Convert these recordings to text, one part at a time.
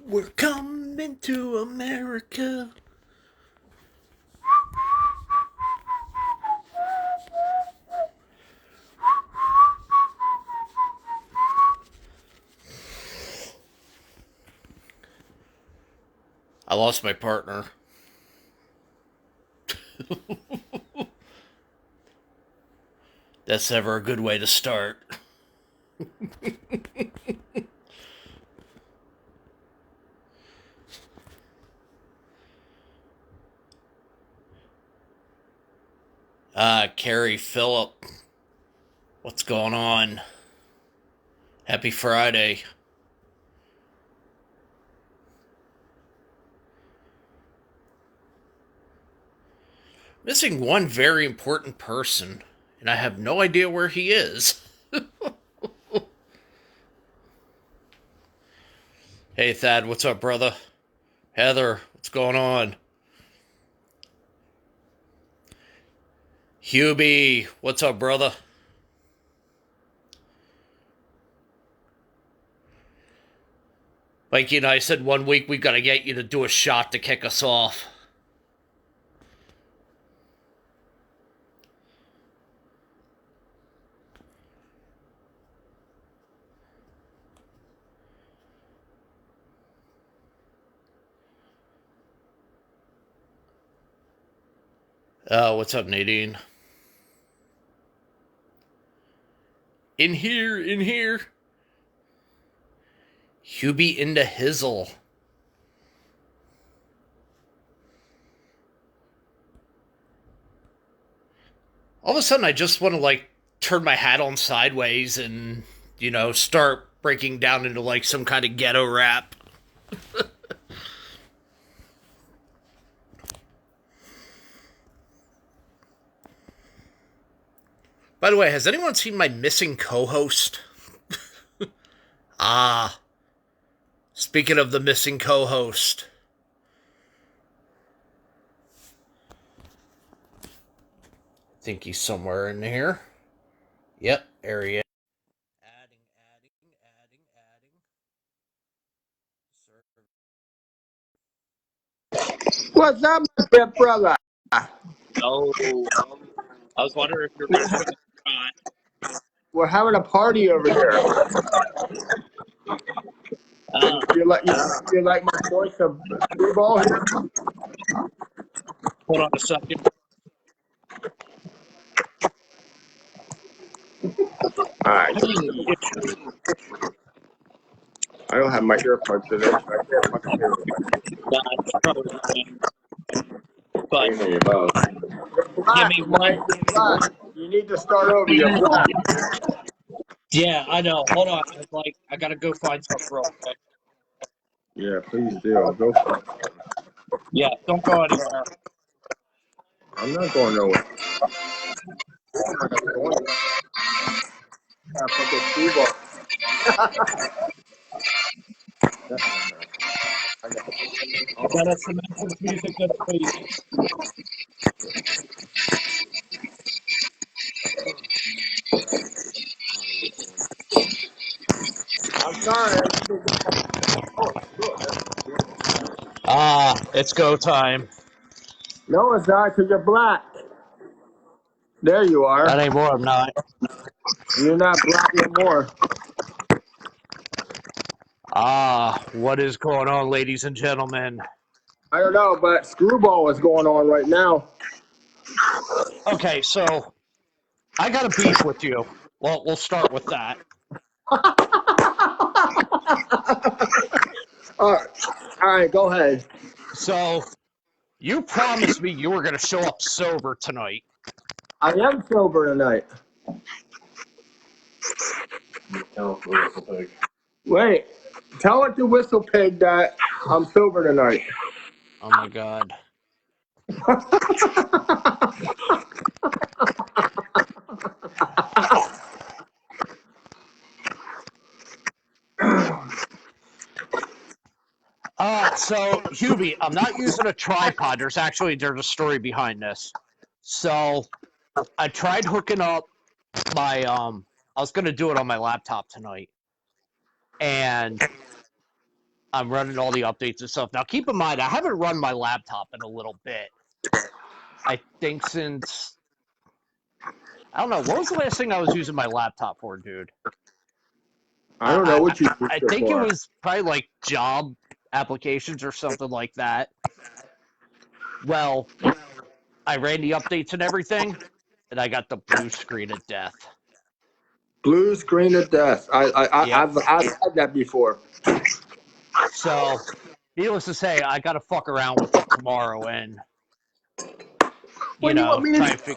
We're coming to America. I lost my partner. That's never a good way to start. Carrie Phillip, what's going on? Happy Friday. Missing one very important person, and I have no idea where he is. Hey, Thad, what's up, brother? Heather, what's going on? Hubie, what's up, brother? Mikey and I said one week we gotta get you to do a shot to kick us off. What's up, Nadine? In here, in here. Hubie into Hizzle. All of a sudden, I just want to, turn my hat on sideways and, start breaking down into, some kind of ghetto rap. By the way, has anyone seen my missing co host? Ah, speaking of the missing co host. I think he's somewhere in here. Yep, there he is. Adding, adding. What's up, my good brother? Oh, I was wondering if you're ready for the shot. We're having a party over here. You like my choice of screwball here? Hold on a second. All right. I don't have my earplugs today, so I can't fucking hear you. That's probably fine. But You're black, give me Mike. one. You're black. You need to start over. You're black. Yeah, I know. Hold on. I gotta go find something real quick. Yeah, please do. Go for it. Yeah, don't go anywhere. I'm not going nowhere. I'm fucking screwball. I gotta cement some music in please. I'm sorry. It's go time. No, it's not, because you're black. There you are. Not anymore, I'm not. You're not black anymore. What is going on, ladies and gentlemen? I don't know, but screwball is going on right now. Okay, so I got a beef with you. Well, we'll start with that. All right, go ahead. So, you promised me you were going to show up sober tonight. I am sober tonight. Wait, tell it to Whistle Pig that I'm sober tonight. Oh my god. So Hubie, I'm not using a tripod. There's a story behind this. So I tried hooking up my I was gonna do it on my laptop tonight. And I'm running all the updates and stuff. Now, keep in mind, I haven't run my laptop in a little bit. I think since I don't know, what was the last thing I was using my laptop for, dude? I don't know what you I used it think it for. was probably like job applications or something like that. Well, I ran the updates and everything, and I got the blue screen of death. Blue screen of death. Yep. I've had that before. So, needless to say, I got to fuck around with it tomorrow and, What do you want me to do?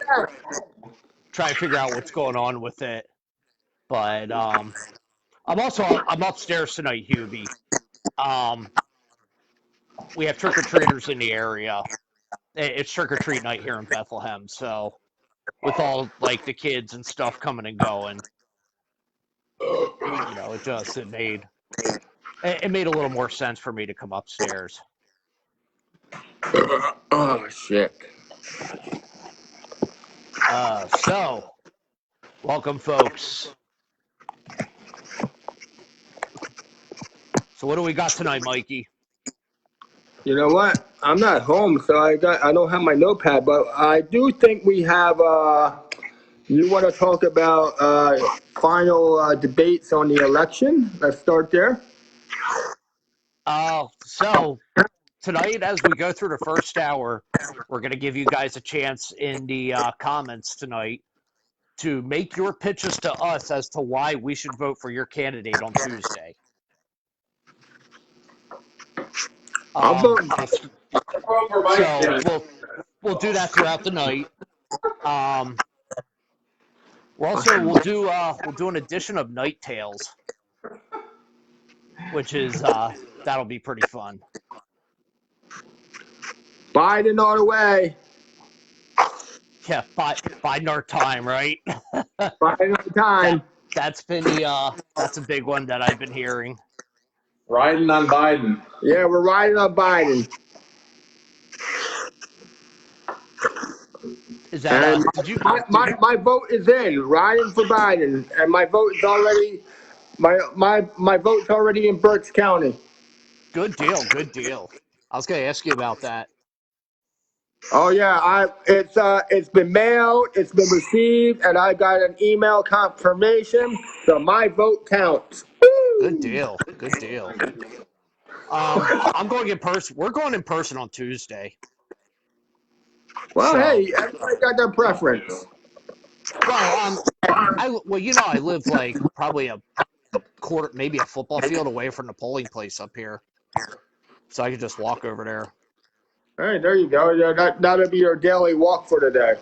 try and figure out what's going on with it. But I'm upstairs tonight, Hubie. Um, we have trick or treaters in the area. It's trick or treat night here in Bethlehem, so with all like the kids and stuff coming and going, it made a little more sense for me to come upstairs. Oh shit. So welcome, folks. So what do we got tonight, Mikey? You know what? I'm not home, so I don't have my notepad, but I do think we have. You want to talk about final debates on the election? Let's start there. So tonight, as we go through the first hour, we're going to give you guys a chance in the comments tonight to make your pitches to us as to why we should vote for your candidate on Tuesday. I'll vote. So we'll do that throughout the night. We'll do an edition of Night Tales, which is that'll be pretty fun. Biden all the way. Yeah, Biden our time, right? Biden all the time. That's been that's a big one that I've been hearing. Riding on Biden. Yeah, we're riding on Biden. Is that And my vote is in, riding for Biden, and my vote is already my vote's already in Berks County. Good deal. I was going to ask you about that. Oh yeah, it's been mailed, it's been received, and I got an email confirmation, so my vote counts. Good deal. I'm going in person. We're going in person on Tuesday. Well, hey, everybody got their preference. Well, I live like probably a quarter, maybe a football field away from the polling place up here, so I could just walk over there. Hey, there you go. Yeah, that'll be your daily walk for today.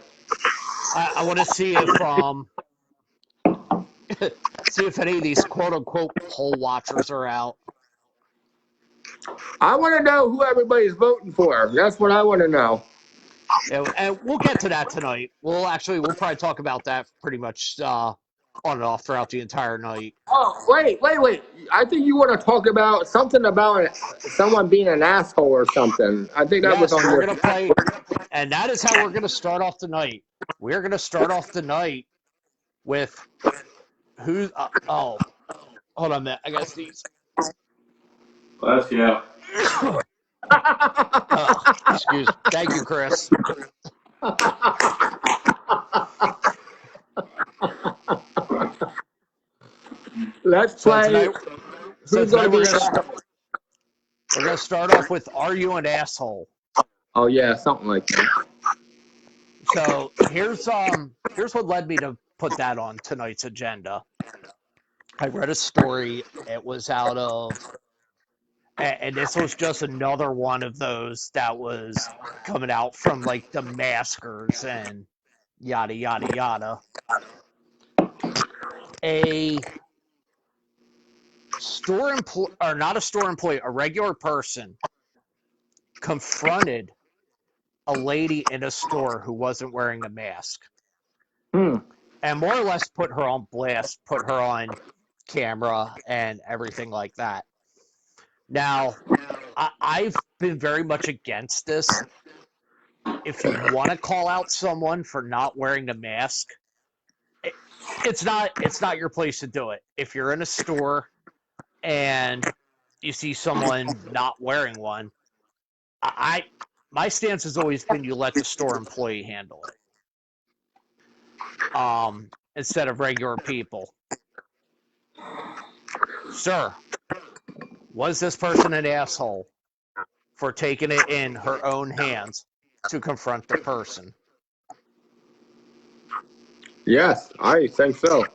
I want to see if see if any of these quote unquote poll watchers are out. I want to know who everybody's voting for. That's what I want to know. Yeah, and we'll get to that tonight. We'll probably talk about that pretty much on and off throughout the entire night. Oh, wait. I think you want to talk about something about someone being an asshole or something. I think that was on we're your... going to play, and that is how we're going to start off the night. We're going to start off the night with who's... hold on a minute. I got to sneeze. Bless you. Excuse me. Thank you, Chris. Let's play. We're going to start off with Are You an Asshole? Oh yeah, something like that. So here's what led me to put that on tonight's agenda. I read a story. It was out of, and this was just another one of those that was coming out from like the maskers and yada yada yada. A store employee, or not a store employee, a regular person confronted a lady in a store who wasn't wearing a mask. And more or less put her on blast, put her on camera and everything like that. Now, I've been very much against this. If you want to call out someone for not wearing a mask, it's not your place to do it. If you're in a store and you see someone not wearing one, my stance has always been you let the store employee handle it, instead of regular people. Sir, was this person an asshole for taking it in her own hands to confront the person? Yes, I think so.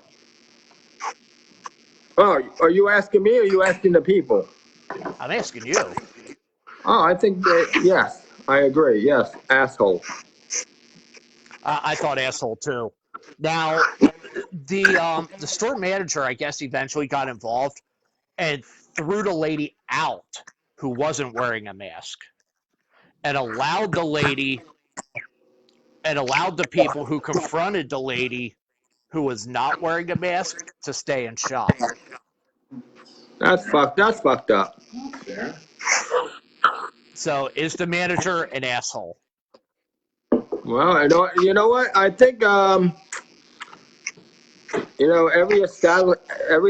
Oh, are you asking me or are you asking the people? I'm asking you. Oh, I think that, yes, I agree. Yes, asshole. I thought asshole too. Now, the store manager, I guess, eventually got involved and threw the lady out who wasn't wearing a mask, and allowed the people who confronted the lady who was not wearing a mask to stay in shop. That's fucked up. Fair. So is the manager an asshole? Well, you know what? I think every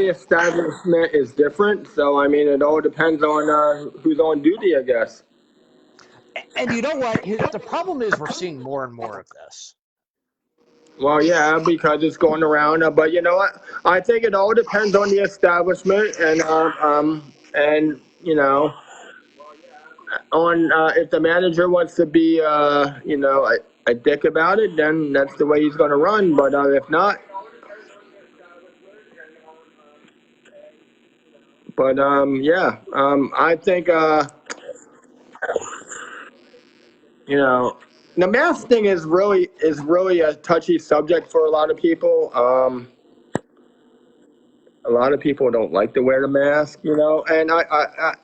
establishment is different. So I mean, it all depends on who's on duty, I guess. And you know what? The problem is we're seeing more and more of this. Well, yeah, because it's going around. But you know what? I think it all depends on the establishment and on if the manager wants to be a dick about it, then that's the way he's going to run. But if not, but yeah, I think you know the mask thing is really a touchy subject for a lot of people. A lot of people don't like to wear the mask, and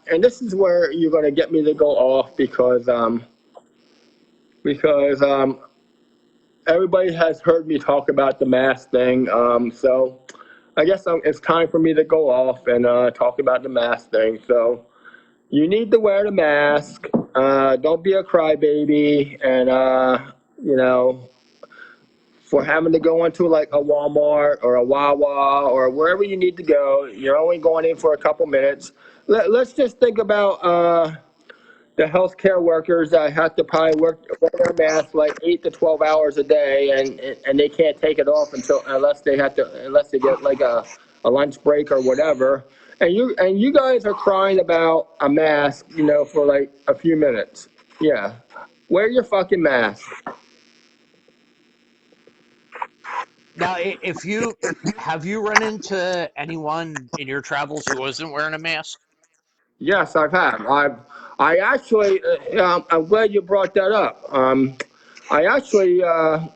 and this is where you're going to get me to go off because everybody has heard me talk about the mask thing. So I guess it's time for me to go off and talk about the mask thing. So you need to wear the mask. Don't be a crybaby, and you know, for having to go into like a Walmart or a Wawa or wherever you need to go, you're only going in for a couple minutes. Let's just think about the healthcare workers that have to probably wear their mask like 8 to 12 hours a day, and they can't take it off unless they get like a lunch break or whatever. And you guys are crying about a mask, for like a few minutes. Yeah, wear your fucking mask. Now, if you have you run into anyone in your travels who wasn't wearing a mask? Yes, I've had. I actually, I'm glad you brought that up. I actually, on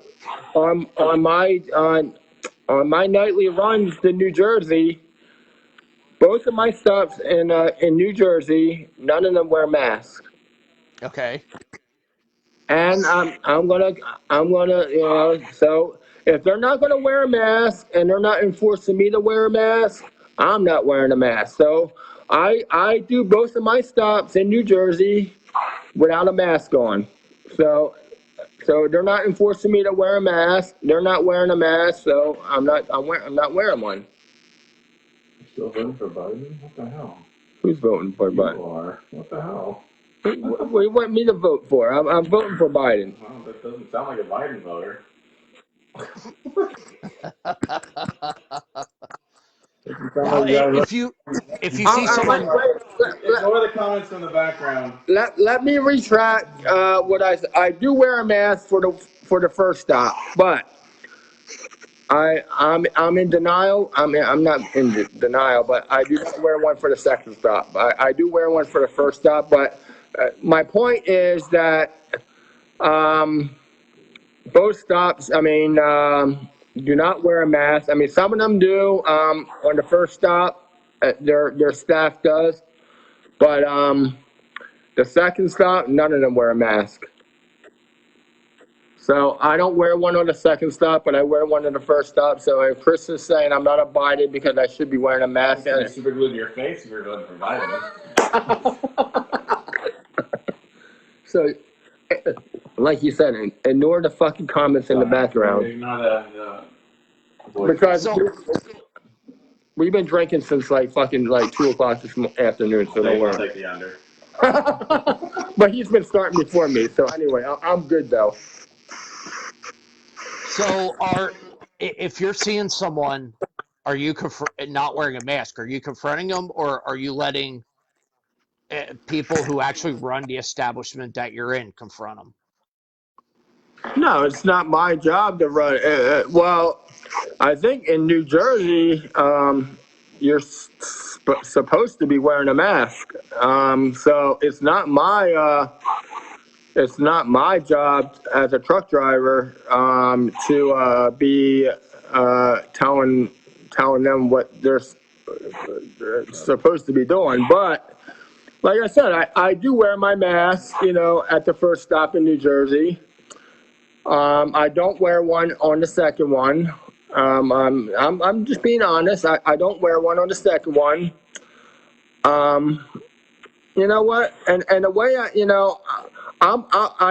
my nightly runs to New Jersey, both of my stops in New Jersey, none of them wear masks. Okay. And I'm gonna so if they're not gonna wear a mask and they're not enforcing me to wear a mask, I'm not wearing a mask. So I do both of my stops in New Jersey without a mask on. So they're not enforcing me to wear a mask. They're not wearing a mask, so I'm not wearing one. Still voting for Biden? What the hell? Who's voting for You Biden? are. What the hell? What do you want me to vote for? I'm voting for Biden. Well, that doesn't sound like a Biden voter. Doesn't sound Now, like you guys. if you see someone, Ignore the comments from the background. Let me retract what I do wear a mask for the first stop, but I'm in denial. I'm not in denial, but I do not wear one for the second stop. I do wear one for the first stop, but my point is that um, both stops. I mean, do not wear a mask. I mean, some of them do on the first stop. Their staff does, but the second stop, none of them wear a mask. So I don't wear one on the second stop, but I wear one on the first stop. So if Chris is saying I'm not abided because I should be wearing a mask, You're super glued to your face if you're voting for Biden. so like you said, ignore the fucking comments in the background Ignore the voice. because so We've been drinking since like fucking like 2 o'clock this afternoon, so don't I'll worry. take the under. But he's been starting before me, so anyway, I'm good though. So, if you're seeing someone, are you not wearing a mask? Are you confronting them, or are you letting people who actually run the establishment that you're in confront them? No, it's not my job to run. Well, I think in New Jersey, you're supposed to be wearing a mask. So it's not my job as a truck driver to be telling them what they're supposed to be doing. But like I said, I do wear my mask, at the first stop in New Jersey. I don't wear one on the second one. I'm just being honest. I don't wear one on the second one. Um, you know what? And the way I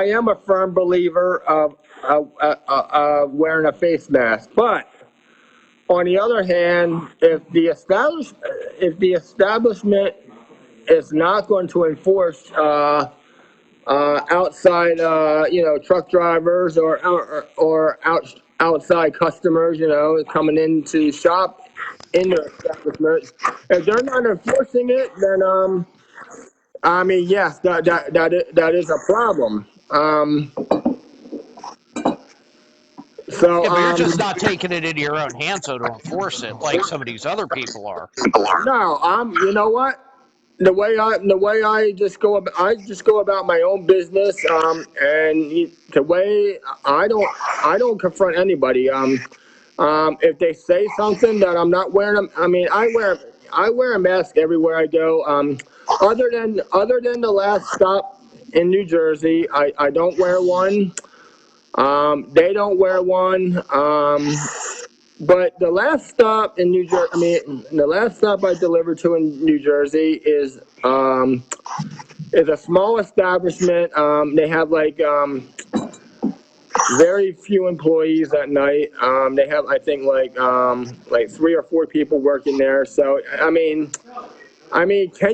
am a firm believer of wearing a face mask. But on the other hand, if the establishment is not going to enforce outside, truck drivers or outside customers, coming into shop in their establishment. If they're not enforcing it, then I mean, yes, that is a problem. So Yeah, but you're just not taking it into your own hands, so to enforce it like some of these other people are. no, you know what? The way I just go about my own business, and the way I don't confront anybody. If they say something that I'm not wearing them, I mean, I wear a mask everywhere I go. Other than the last stop in New Jersey, I don't wear one. They don't wear one. But the last stop in New Jersey, the last stop I delivered to in New Jersey is a small establishment. They have like very few employees at night. They have, I think, like 3 or 4 people working there. So can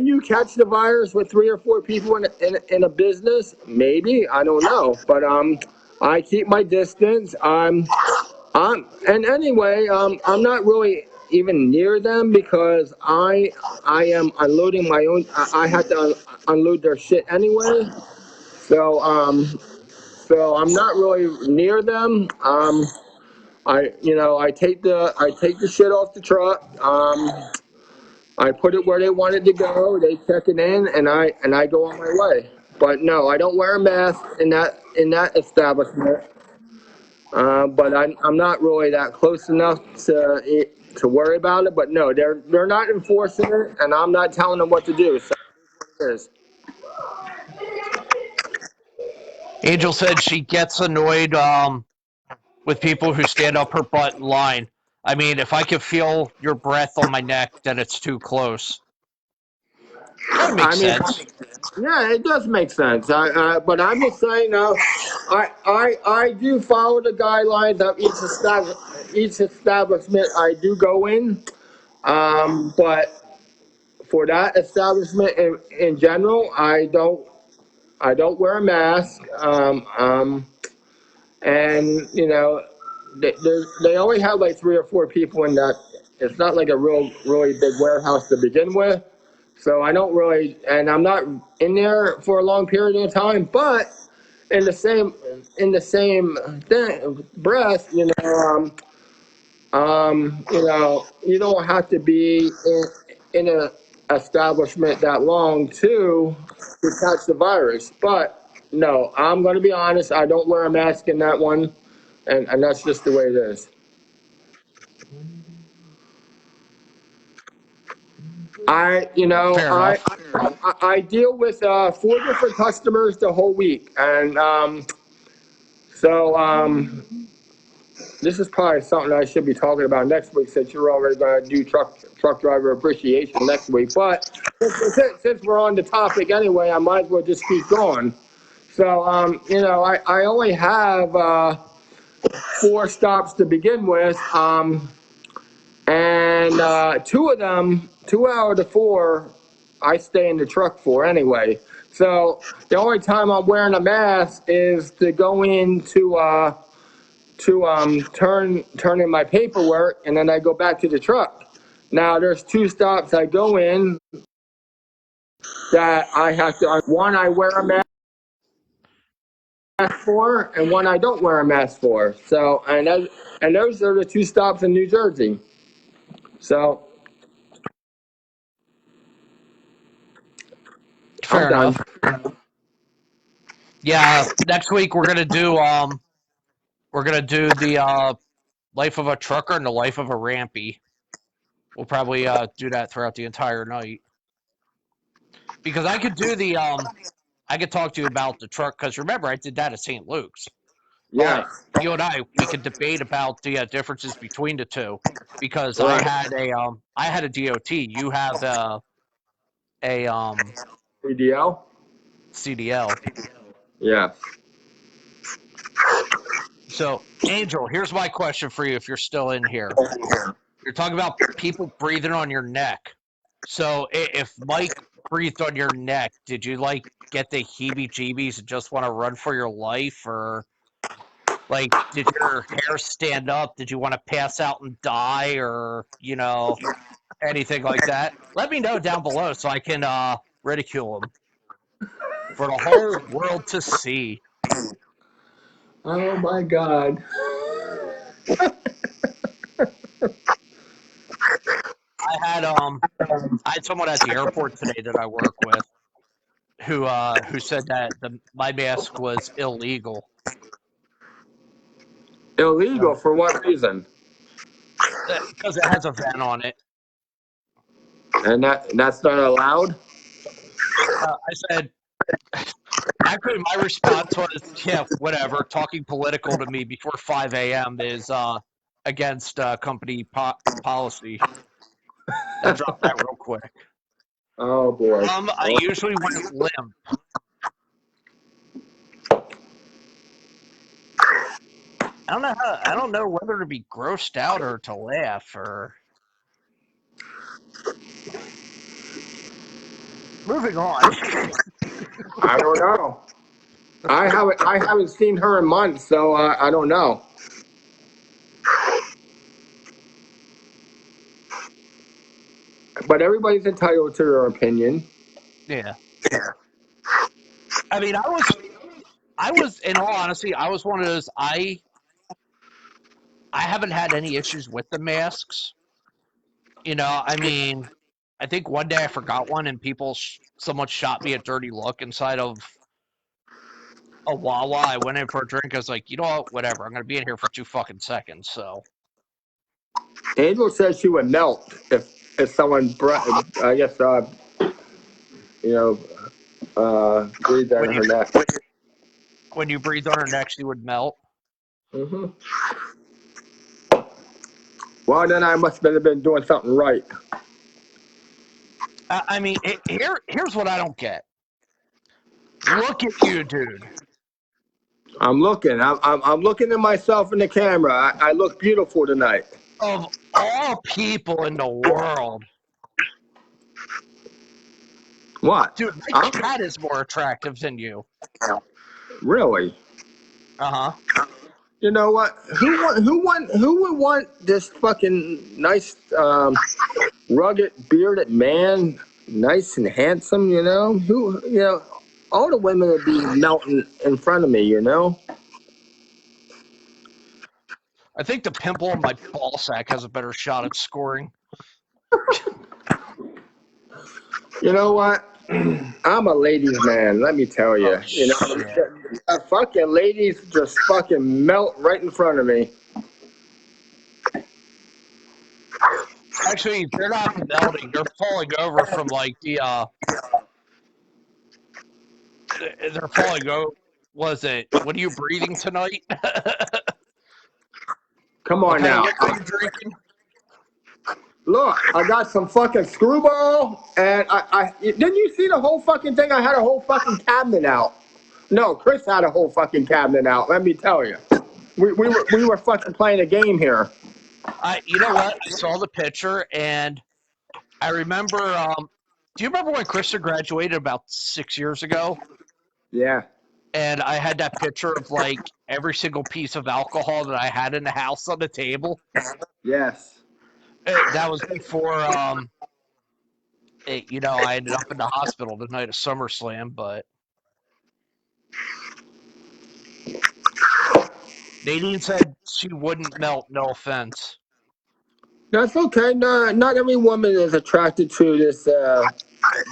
you catch the virus with 3 or 4 people in a business? Maybe, I don't know, but I keep my distance. And anyway, I'm not really even near them because I am unloading my own. I had to unload their shit anyway. So so I'm not really near them. I take the shit off the truck. I put it where they wanted to go. They check it in, and I go on my way. But no, I don't wear a mask in that establishment. But I'm not really that close enough to worry about it. But no, they're not enforcing it, and I'm not telling them what to do. So it is. Angel said she gets annoyed with people who stand up her butt in line. I mean, if I could feel your breath on my neck, then it's too close. Kind of I makes mean, sense. yeah, it does make sense. But I'm just saying now, I do follow the guidelines of each establishment I do go in. But for that establishment in general, I don't wear a mask. And they only have like 3 or 4 people in that. It's not like a really big warehouse to begin with. So I don't really, and I'm not in there for a long period of time. But in the same breath, you don't have to be in a establishment that long to catch the virus. But no, I'm going to be honest. I don't wear a mask in that one, and that's just the way it is. I, you know, Fair I, enough. I deal with 4 different customers the whole week, and so this is probably something I should be talking about next week, since you're already going to do truck driver appreciation next week. But since we're on the topic anyway, I might as well just keep going. So I only have 4 stops to begin with, and And two out of the four, I stay in the truck for anyway. So the only time I'm wearing a mask is to go in to turn in my paperwork, and then I go back to the truck. Now there's two stops I go in that I have to. One I wear a mask for, and one I don't wear a mask for. So and those are the two stops in New Jersey. So I'm Fair done. enough. Yeah, next week we're gonna do the life of a trucker and the life of a rampy. We'll probably do that throughout the entire night because I could talk to you about the truck because remember I did that at St. Luke's, but Yes. you and we could debate about the differences between the two because Right. I had a DOT, you have a CDL. CDL. Yes. So Angel, here's my question for you if you're still in here. You're talking about people breathing on your neck. So if Mike breathed on your neck, did you like get the heebie-jeebies and just want to run for your life, or like did your hair stand up? Did you want to pass out and die, or anything like that? Let me know down below so I can ridicule him for the whole world to see. Oh my God. I had someone at the airport today that I work with who said that my mask was illegal. Illegal for what reason? Because it has a vent on it. And that's not allowed? I said, actually, my response was, yeah, whatever. Talking political to me before 5 a.m. is against company policy. I dropped that real quick. Oh boy. I usually went limp. I don't know whether to be grossed out or to laugh or. Moving on. I don't know. I haven't seen her in months, so I don't know. But everybody's entitled to their opinion. Yeah. I mean, I was, in all honesty, I was one of those. I haven't had any issues with the masks. I mean, I think one day I forgot one, and someone shot me a dirty look inside of a Wawa. I went in for a drink. I was like, you know what, whatever. I'm gonna be in here for 2 fucking seconds. So Angel says she would melt if someone I guess you know breathed when on you her neck. when you breathe on her neck, she would melt. Hmm. Well, then I must have been doing something right. I mean, here's what I don't get. Look at you, dude. I'm looking. I'm looking at myself in the camera. I look beautiful tonight. Of all people in the world, What? dude, my Huh? cat is more attractive than you. Really? Uh huh. You know what? Who would want this fucking nice, rugged, bearded man, nice and handsome? All the women would be melting in front of me. I think the pimple on my ball sack has a better shot at scoring. You know what? I'm a ladies' man. Let me tell Oh you. shit. Fucking ladies just fucking melt right in front of me. Actually, they're not melting. They're falling over from like they're falling over. Was it? What are you breathing tonight? Come What on kind of now. liquor are you drinking? Look, I got some fucking screwball, and didn't you see the whole fucking thing? I had a whole fucking cabinet out. No, Chris had a whole fucking cabinet out. Let me tell you, we were fucking playing a game here. You know what? I saw the picture, and I remember. Do you remember when Krista graduated about 6 years ago? Yeah. And I had that picture of like every single piece of alcohol that I had in the house on the table. Yes. That was before, I ended up in the hospital the night of SummerSlam. But Nadine said she wouldn't melt. No offense. That's okay. No, not every woman is attracted to this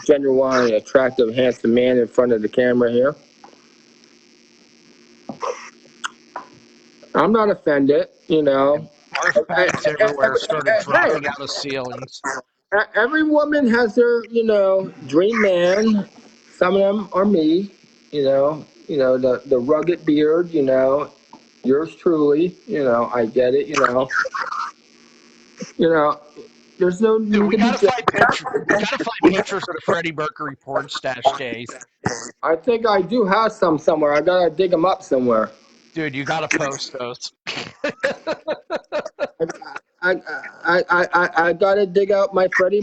genuinely attractive, handsome man in front of the camera here. I'm not offended, you know. And barf bags everywhere started Hey, dropping out of ceilings. every woman has their, dream man. Some of them are me, the rugged beard, yours truly, I get it, you know, there's no Dude, need we to be gotta jealous. find pictures. We gotta find pictures of the Freddie Mercury porn stash days. I think I do have some somewhere. I gotta dig them up somewhere. Dude, you gotta post those. I, I gotta dig out my Murphy.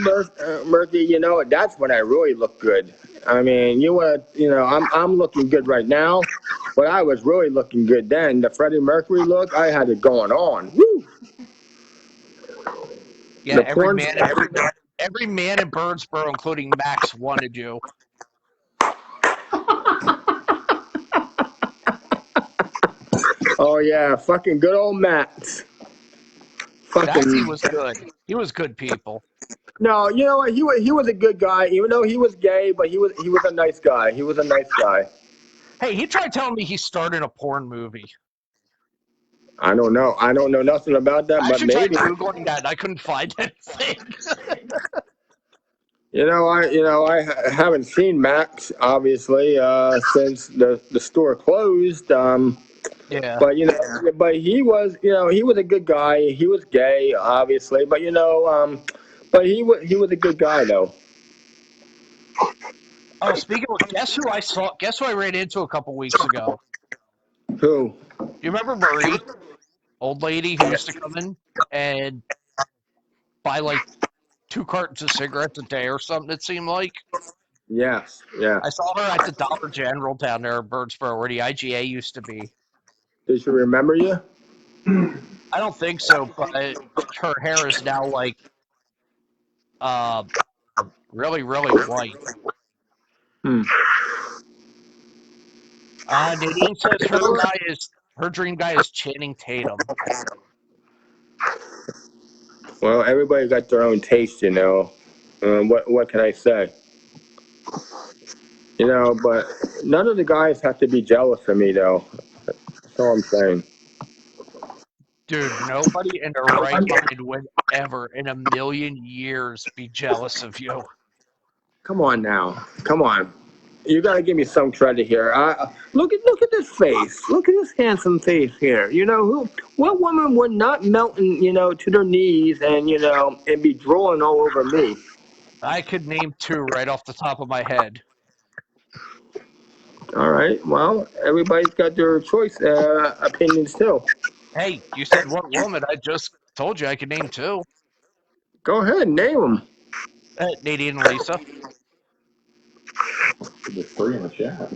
That's when I really look good. I mean, I'm looking good right now, but I was really looking good then. The Freddie Mercury look, I had it going on. Woo! Yeah, The porn. every man in Birdsboro, including Max, wanted you. Oh yeah, fucking good old Matt. Maxie Fucking was good. He was good people. no, you know what? He was a good guy, even though he was gay, but he was a nice guy. He was a nice guy. Hey, he tried telling me he started a porn movie. I don't know. I don't know nothing about that, I but actually tried maybe. Googling that and I couldn't find anything. I haven't seen Max obviously since the store closed. Yeah. But he was a good guy. He was gay, obviously, but he was a good guy though. Oh, speaking of, guess who I ran into a couple weeks ago? Who? Do you remember Marie? Old lady who used to come in and buy like 2 cartons of cigarettes a day or something, it seemed like. Yes, yes. I saw her at the Dollar General down there in Birdsboro where the IGA used to be. Did she remember you? I don't think so, but her hair is now like uh really, really white. Hmm. Nadine says her dream guy is Channing Tatum. Well, everybody got their own taste, you know. What can I say? But none of the guys have to be jealous of me, though. That's all I'm saying. Dude, nobody in their right mind would ever in a million years be jealous of you. Come on now. Come on. You gotta give me some credit here. Look at this face. Look at this handsome face here. What woman would not melt, to their knees and be drooling all over me? I could name 2 right off the top of my head. All right. Well, everybody's got their choice opinions too. Hey, you said one woman. I just told you I could name 2. Go ahead, name them. Nadine and Lisa. There's 3 in the chat.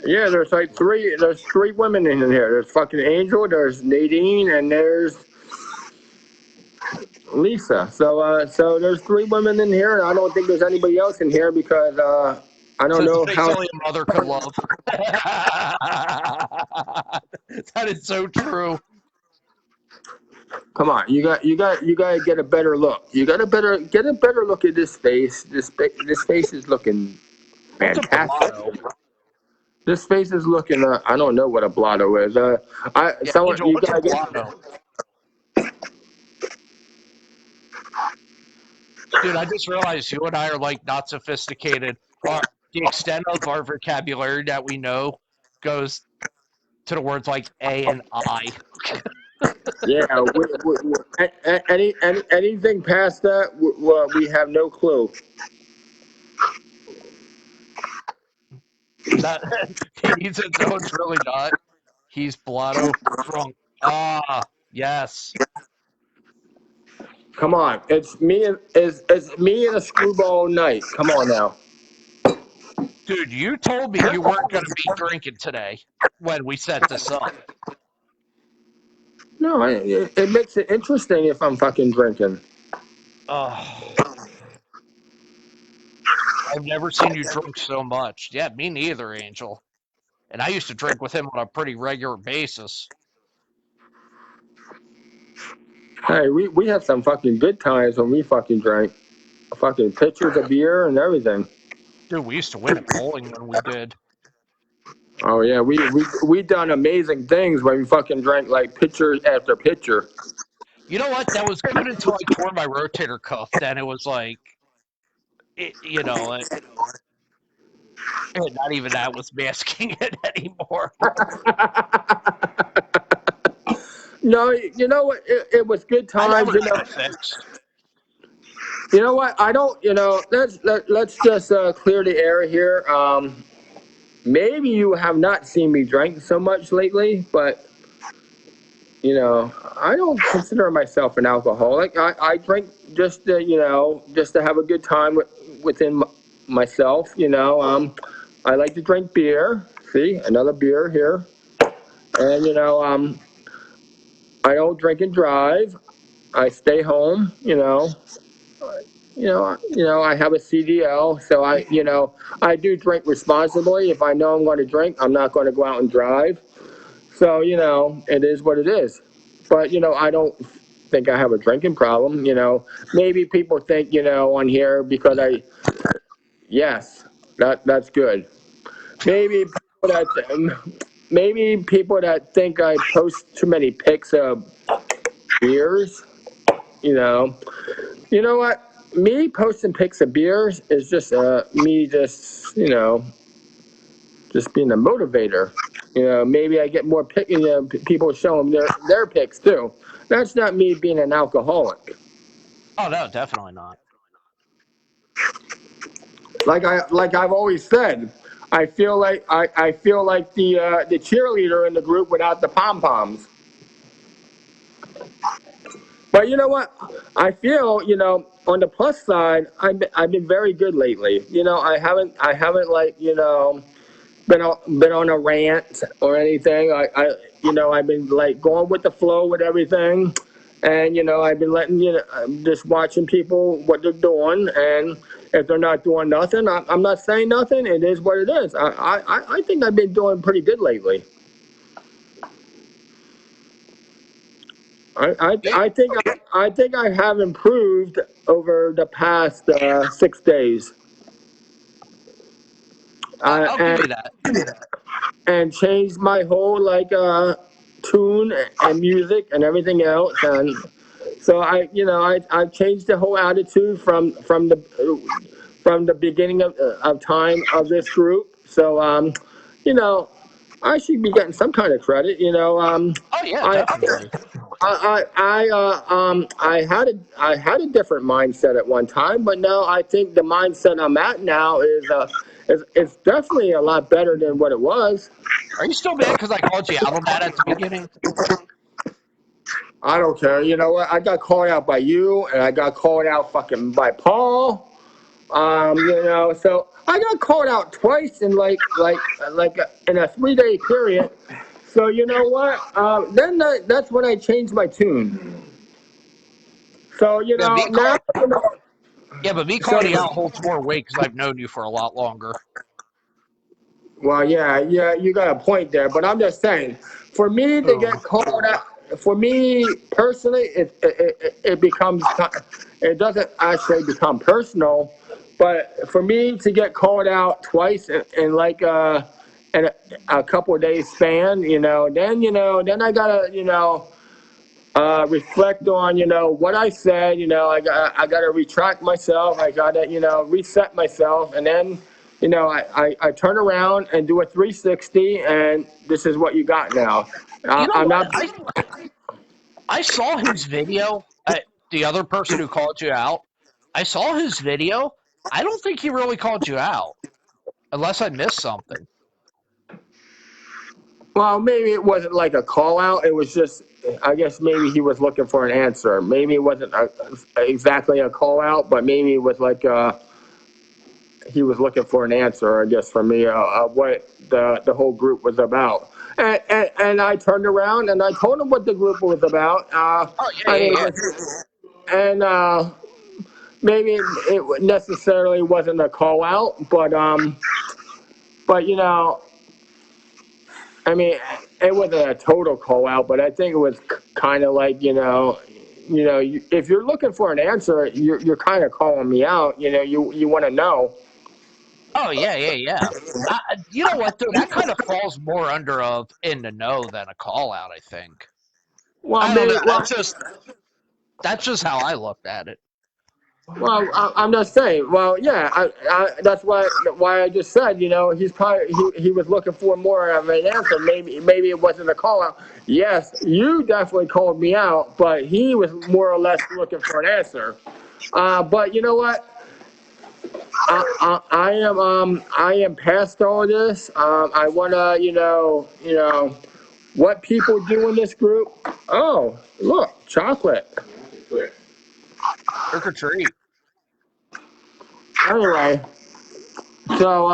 Yeah, there's like three. There's 3 women in here. There's fucking Angel. There's Nadine, and there's Lisa. So there's 3 women in here, and I don't think there's anybody else in here because I don't Says the know face how. only a mother could love. That is so true. Come on, you got to get a better look. You got to get a better look at this face. This face is looking What's a fantastic. blotto? This face is looking. I don't know what a blotto is. Yeah, Someone Angel, you what's a gotta get. blotto? Dude, I just realized you and I are like not sophisticated. The extent of our vocabulary that we know goes to the words like A and I. Yeah, anything past that, we have no clue. That he said no, it's really not. He's blotto drunk. Ah, yes. Come on, it's me and it's me and a screwball night. Come on now. Dude, you told me you weren't going to be drinking today when we set this up. No, it makes it interesting if I'm fucking drinking. Oh, I've never seen you drink so much. Yeah, me neither, Angel. And I used to drink with him on a pretty regular basis. Hey, we had some fucking good times when we fucking drank. Fucking pitchers of beer and everything. Dude, we used to win at bowling when we did. Oh yeah, we done amazing things when we fucking drank like pitcher after pitcher. You know what? That was good until I tore my rotator cuff. Then it was like, not even that was masking it anymore. No, you know what? It was good I never times. You got know, it fixed. you know what? I don't. You know, let's just clear the air here. Maybe you have not seen me drink so much lately, but you know, I don't consider myself an alcoholic. I drink just to, you know, just to have a good time within myself. You know, I like to drink beer. See, another beer here, and you know, I don't drink and drive. I stay home. I have a CDL, so I do drink responsibly. If I know I'm going to drink, I'm not going to go out and drive. So, it is what it is. But, I don't think I have a drinking problem. Maybe people think, on here because yes, that's good. Maybe maybe people that think I post too many pics of beers, you know, you know what? Me posting pics of beers is just me just being a motivator. Maybe I get more people show them their pics too. That's not me being an alcoholic. Oh no, definitely not. Like I've always said, I feel like the cheerleader in the group without the pom poms. But you know what? I feel on the plus side, I've been very good lately. I haven't like been on a rant or anything. I've been like going with the flow with everything, and I've been letting just watching people what they're doing, and if they're not doing nothing, I'm not saying nothing. It is what it is. I think I've been doing pretty good lately. I think I have improved over the past 6 days. I'll give And you that. changed my whole like tune and music and everything else, and so I changed the whole attitude from the beginning of time of this group. So you know I should be getting some kind of credit. Oh yeah, I definitely. I had a different mindset at one time, but now I think the mindset I'm at now is definitely a lot better than what it was. Are you still mad because I called you out on that at the beginning? I don't care. You know what? I got called out by you, and I got called out fucking by Paul. So I got called out twice in in a 3 day period. So you know what? Then that's when I changed my tune. So Yeah, now. yeah, but me So calling you out holds more weight because I've known you for a lot longer. well, yeah, you got a point there, but I'm just saying, for me to Oh. get called out, for me personally, it becomes, it doesn't actually become personal, but for me to get called out twice in like in a couple of days span, then I gotta, reflect on what I said. I got to retract myself. I got to reset myself, and then I turn around and do a 360, and this is what you got now. You know I'm what? not. I saw his video. The other person who called you out. I saw his video. I don't think he really called you out, unless I missed something. Well, maybe it wasn't like a call out. It was just, I guess maybe he was looking for an answer. Maybe it wasn't exactly a call out, but maybe it was like he was looking for an answer, I guess, from me, what the whole group was about. And I turned around and I told him what the group was about. Oh yeah, I yeah, mean, yeah. and maybe it necessarily wasn't a call out, but I mean, it wasn't a total call out, but I think it was kind of like if you're looking for an answer, you're kind of calling me out. You want to know. Oh yeah, yeah, yeah. You know what, though? That kind of falls more under of in the know than a call out. I think. Well, I don't maybe. know. That's just how I looked at it. Well, I'm just saying. Well, yeah, that's why I just said. He's probably he was looking for more of an answer. Maybe it wasn't a call out. Yes, you definitely called me out, but he was more or less looking for an answer. But you know what? I am past all this. I wanna what people do in this group. Oh, look, chocolate. Trick or treat. Anyway, so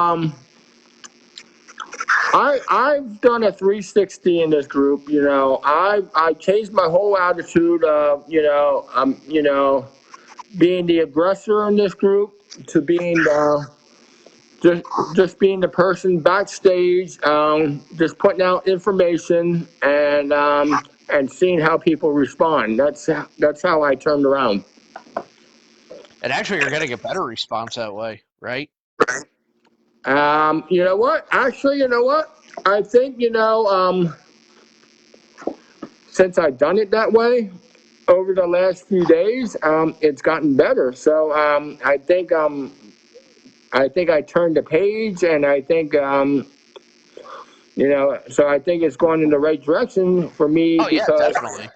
I've done a 360 in this group. I changed my whole attitude of being the aggressor in this group to being just just being the person backstage, just putting out information and seeing how people respond. That's how I turned around. And actually, you're getting a better response that way, right? You know what? Actually, you know what? I think since I've done it that way over the last few days, it's gotten better. So I think I turned the page, and I think so I think it's going in the right direction for me Oh yeah, because definitely.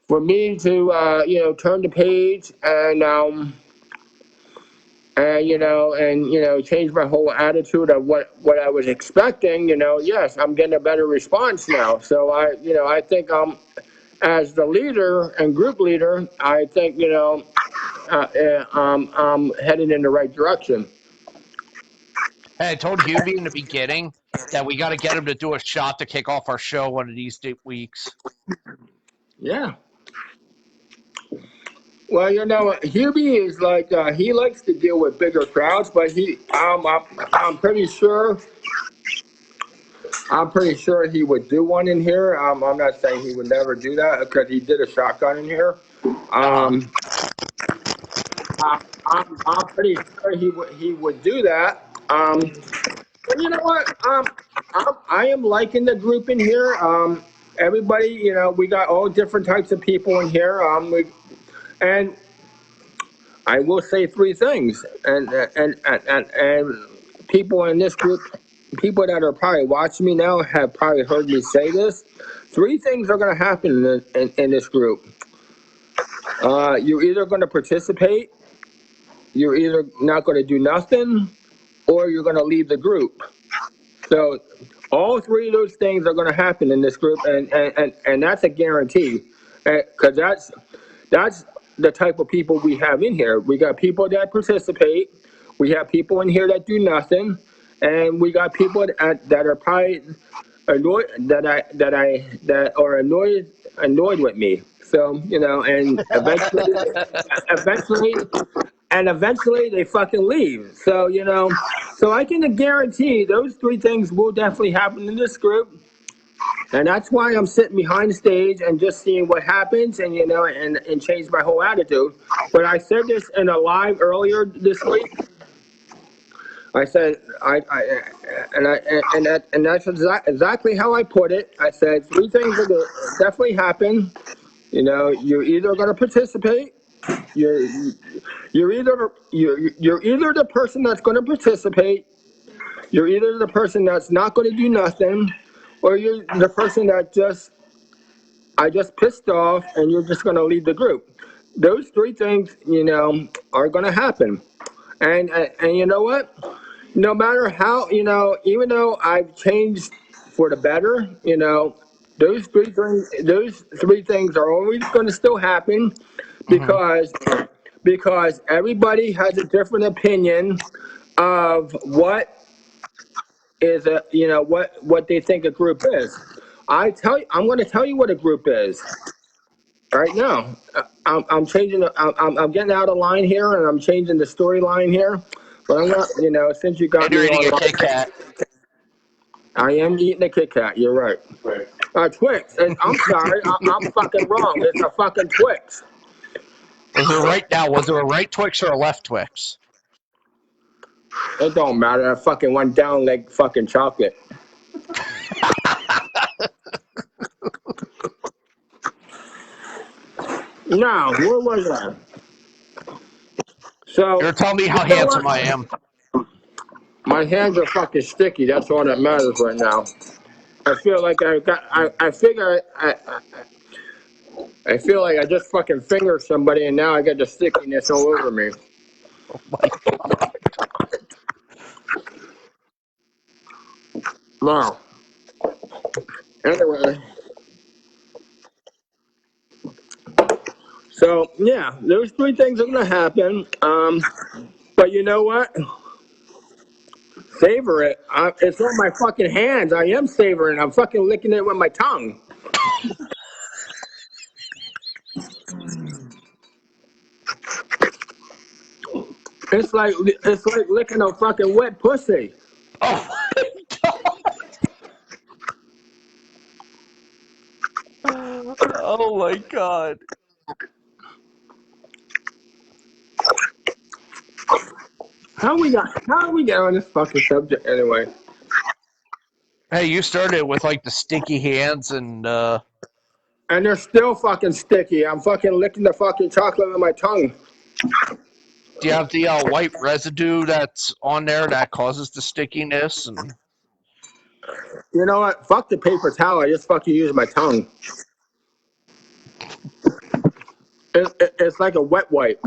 for me to turn the page and change my whole attitude of what I was expecting. Yes, I'm getting a better response now. So I think as the leader and group leader, I think I'm headed in the right direction. Hey, I told Hubie in the beginning that we got to get him to do a shot to kick off our show one of these weeks. Yeah. Well, Hubie is like he likes to deal with bigger crowds, but I'm pretty sure he would do one in here. I'm not saying he would never do that because he did a shotgun in here. Uh huh. Um, I'm pretty sure he would do that. But you know what? I am liking the group in here. Everybody, we got all different types of people in here. And I will say three things, and people in this group, people that are probably watching me now, have probably heard me say this. Three things are going to happen in this group. You're either going to participate, you're either not going to do nothing, or you're going to leave the group. So all three of those things are going to happen in this group, and that's a guarantee, because that's the type of people we have in here. We got people that participate, we have people in here that do nothing, and we got people that are probably annoyed that are annoyed with me. So and eventually eventually they fucking leave. So so I can guarantee those three things will definitely happen in this group. And that's why I'm sitting behind the stage and just seeing what happens, and and change my whole attitude. But I said this in a live earlier this week. I said and that's exactly how I put it. I said three things are going to definitely happen. You're either going to participate. You're you're either the person that's going to participate. You're either the person that's not going to do nothing, or you're the person that I just pissed off, and you're just going to leave the group. Those three things, are going to happen. And you know what? No matter how, even though I've changed for the better. You know, those three things are always going to still happen Hmm. because everybody has a different opinion of what is a what they think a group is. I'm going to tell you what a group is right now. I'm changing. I'm getting out of line here, and I'm changing the storyline here. But I'm not. Since you got And you're me eating a on, Kit Kat. I am eating a Kit Kat. You're right. Quick. Twix. I'm sorry. I'm fucking wrong. It's a fucking Twix. Was it right now? Was it a right Twix or a left Twix? It don't matter. I fucking went down like fucking chocolate. No, where was I? So, You're telling me you how know handsome I what? am. My hands are fucking sticky. That's all that matters right now. I feel like I figure I feel like I just fucking fingered somebody and now I got the stickiness all over me. Oh my god. Wow. Anyway, so yeah, those three things are gonna happen. But you know what? Savor it. It's on my fucking hands. I am savoring. I'm fucking licking it with my tongue. It's like licking a fucking wet pussy. Oh my god. Oh my god. How we got on this fucking subject anyway? Hey, you started with like the sticky hands and And they're still fucking sticky. I'm fucking licking the fucking chocolate with my tongue. do you have the white residue that's on there that causes the stickiness? And You know what? Fuck the paper towel. I just fucking use my tongue. It's like a wet wipe.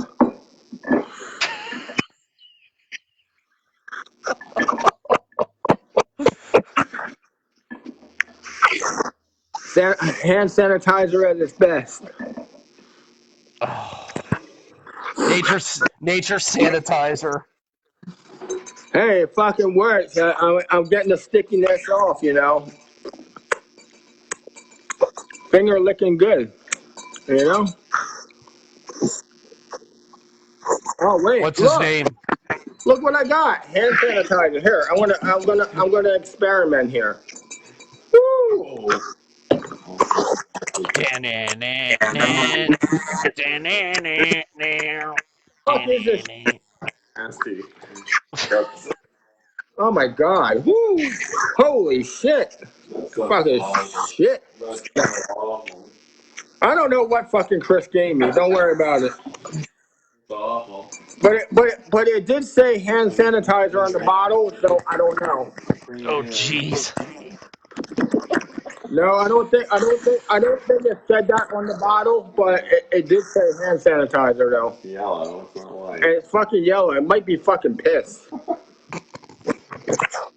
Hand sanitizer at its best. oh, nature sanitizer. Hey, it fucking works. I'm getting the stickiness off, Finger licking good, you know? Oh wait, What's his look. name? Look what I got. Hand sanitizer. Here, I'm gonna experiment here. Woo! Fuck is this? Nasty. Oh my god. Woo! Holy shit. That's so Fucking awful. shit. That's so awful. I don't know what fucking Chris gave me. Don't worry about it. It's awful. But it did say hand sanitizer on the bottle, so I don't know. Oh jeez. No, I don't think it said that on the bottle, but it did say hand sanitizer though. It's yellow. It's not white. And it's fucking yellow. It might be fucking piss.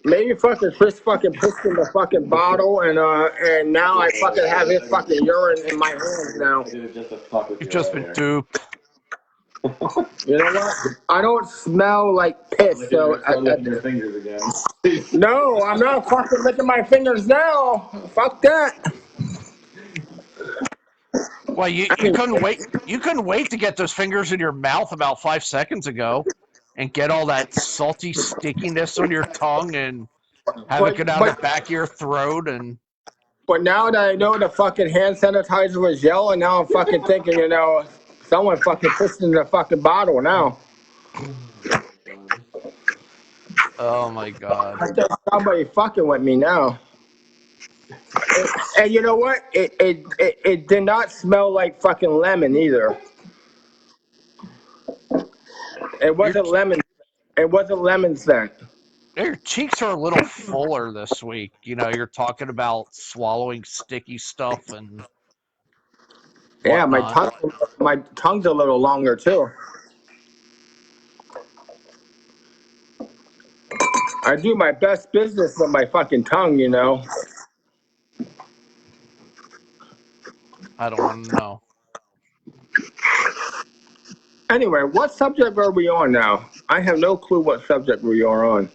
Maybe fucking Chris fucking pissed in the fucking bottle, and now I fucking have his fucking urine in my hands now. I did it just to fuck with You've you just right been here. duped. You know what? I don't smell like piss, Look at so your fingers again. no, I'm not fucking licking my fingers now. Fuck that. Well, you couldn't wait. You couldn't wait to get those fingers in your mouth about 5 seconds ago, and get all that salty stickiness on your tongue, and have it But go down the but back of your throat. And but now that I know the fucking hand sanitizer was yellow, now I'm fucking thinking, someone fucking pissed in the fucking bottle now. oh my god, I think somebody fucking with me now. And you know what? It did not smell like fucking lemon either. It your wasn't lemon. It wasn't lemon scent. your cheeks are a little fuller this week. You're talking about swallowing sticky stuff and Yeah, whatnot. my tongue's a little longer too. I do my best business with my fucking tongue. I don't want to know. Anyway, what subject are we on now? I have no clue what subject we are on.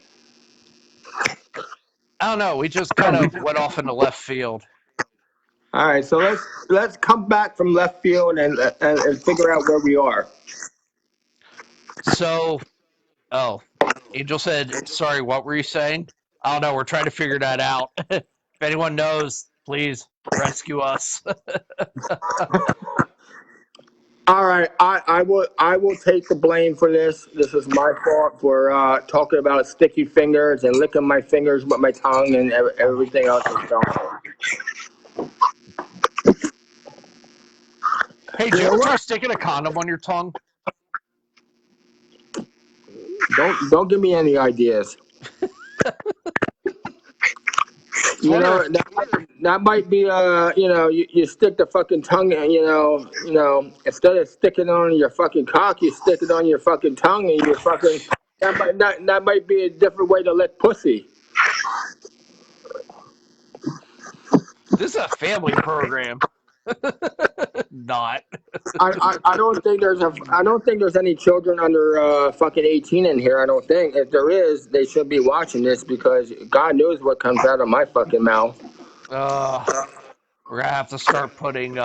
I don't know. We just kind of went off into left field. All right, so let's come back from left field and figure out where we are. So, oh, Angel said, sorry, what were you saying? I don't know. We're trying to figure that out. If anyone knows, please rescue us. All right, I will take the blame for this. This is my fault for talking about sticky fingers and licking my fingers with my tongue and everything else. Hey, did You you know ever try what? sticking a condom on your tongue? Don't give me any ideas. It's You one of know that might be you stick the fucking tongue and instead of sticking it on your fucking cock, you stick it on your fucking tongue and you fucking that might be a different way to lick pussy. this is a family program. Not. I don't think there's any children under fucking 18 in here. I don't think. If there is, they should be watching this because God knows what comes out of my fucking mouth. Uh, we're gonna have to start putting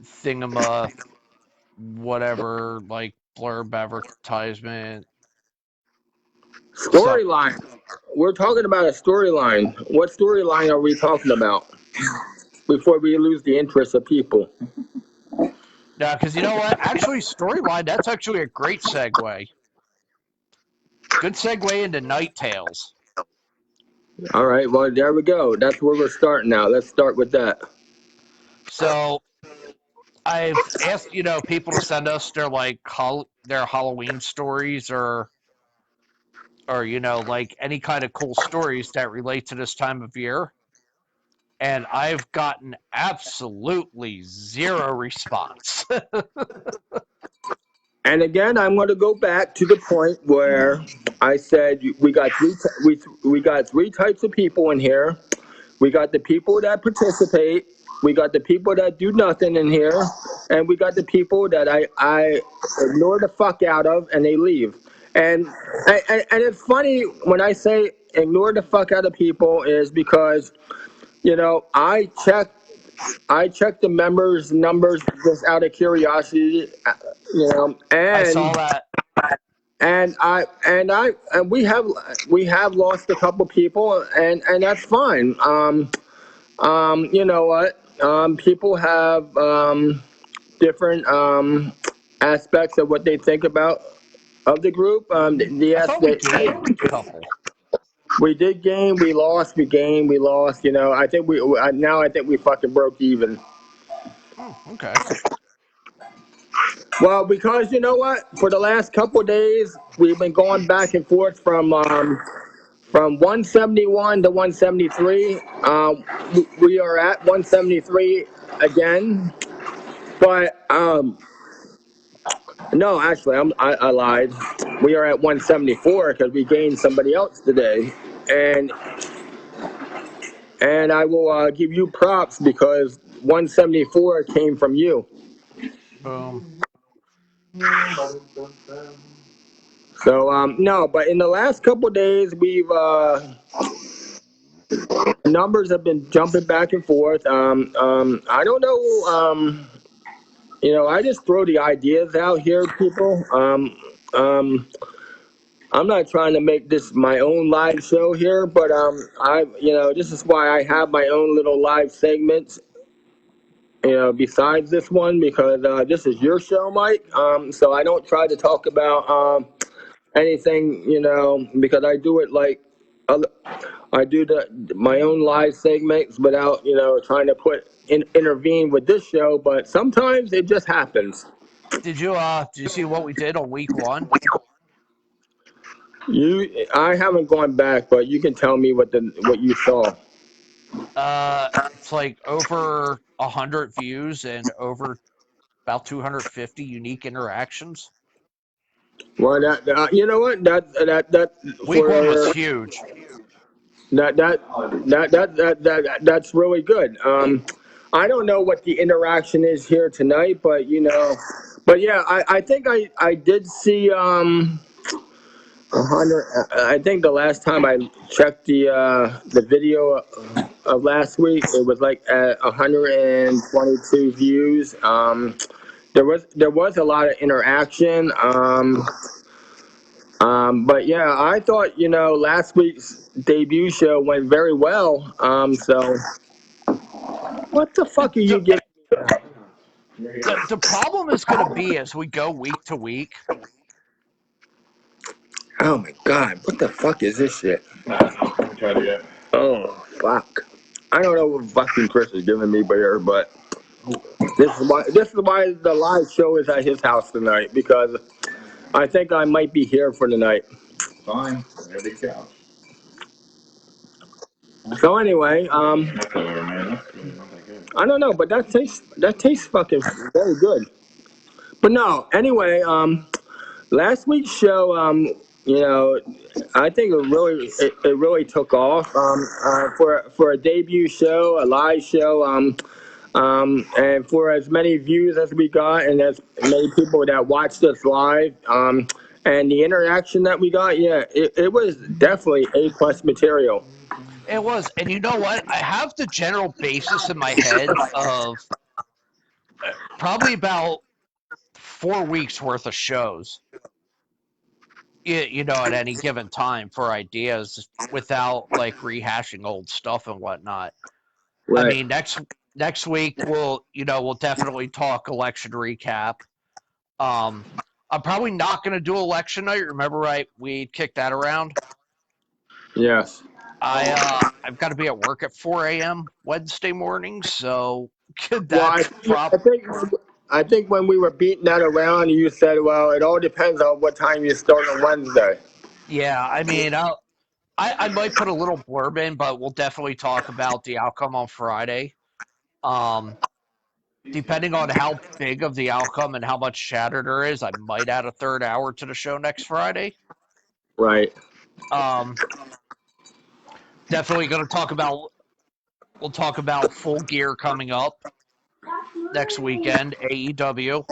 thingama whatever like blurb advertisement stuff. Storyline. We're talking about a storyline. What storyline are we talking about before we lose the interest of people? Yeah, because you know what? Actually, storyline, that's actually a great segue. Good segue into Night Tales. All right. Well, there we go. That's where we're starting now. Let's start with that. So I've asked, people to send us their like their Halloween stories or like any kind of cool stories that relate to this time of year. And I've gotten absolutely zero response. And again, I'm going to go back to the point where I said we got three types of people in here. We got the people that participate. We got the people that do nothing in here, and we got the people that I ignore the fuck out of, and they leave. And it's funny when I say ignore the fuck out of people is because I check the members numbers just out of curiosity, I saw and that. we have lost a couple people, and that's fine. You know what? People have different aspects of what they think about of the group. I Yes, thought we gained a couple. we did gain, we lost, we gained, we lost. I think I think we fucking broke even. Okay. Well, because you know what? For the last couple of days, we've been going back and forth from 171 to 173. We are at 173 again, but no, actually, I lied. We are at 174 because we gained somebody else today, and I will give you props because 174 came from you. Boom. So no, but in the last couple of days, we've numbers have been jumping back and forth. I don't know. I just throw the ideas out here, people. I'm not trying to make this my own live show here, but this is why I have my own little live segments. Besides this one, because this is your show, Mike. So I don't try to talk about anything, because I do it like other. I do my own live segments without, trying to intervene with this show. But sometimes it just happens. Did you see what we did on week 1? I haven't gone back, but you can tell me what you saw. It's like over 100 views and over about 250 unique interactions. Well, you know what that Week 1 was for huge. that's really good. I don't know what the interaction is here tonight, but but yeah, I think I did see 100. I think the last time I checked the video of last week, it was like at 122 views. There was a lot of interaction. But yeah, I thought last week's debut show went very well. So what the fuck are you The, giving? the problem is going to be as we go week to week. Oh my god, what the fuck is this shit? Let me try it again. Oh fuck. I don't know what fucking Chris is giving me here, but this is why the live show is at his house tonight, because I think I might be here for the night. Fine. There's the couch. So anyway, That's over, man. That's really not that good. I don't know, but that tastes fucking very good. But no, anyway, last week's show, I think it really took off. For a debut show, a live show, and for as many views as we got, and as many people that watched us live, and the interaction that we got, yeah, it was definitely A+ material. It was, and you know what? I have the general basis in my head of probably about 4 weeks worth of shows. At any given time for ideas without like rehashing old stuff and whatnot. I Right. mean, next week we'll definitely talk election recap. Um, I'm probably not going to do election night. Remember, right? We kicked that around. Yes. I've got to be at work at 4 a.m. Wednesday morning, so Well, that's I think when we were beating that around, you said, "Well, it all depends on what time you start on Wednesday." yeah. I mean, I might put a little blurb in, but we'll definitely talk about the outcome on Friday. Um, Depending on how big of the outcome and how much chatter there is, I might add a third hour to the show next Friday. Right. Um, Definitely going to talk about. We'll talk about Full Gear coming up next weekend, AEW.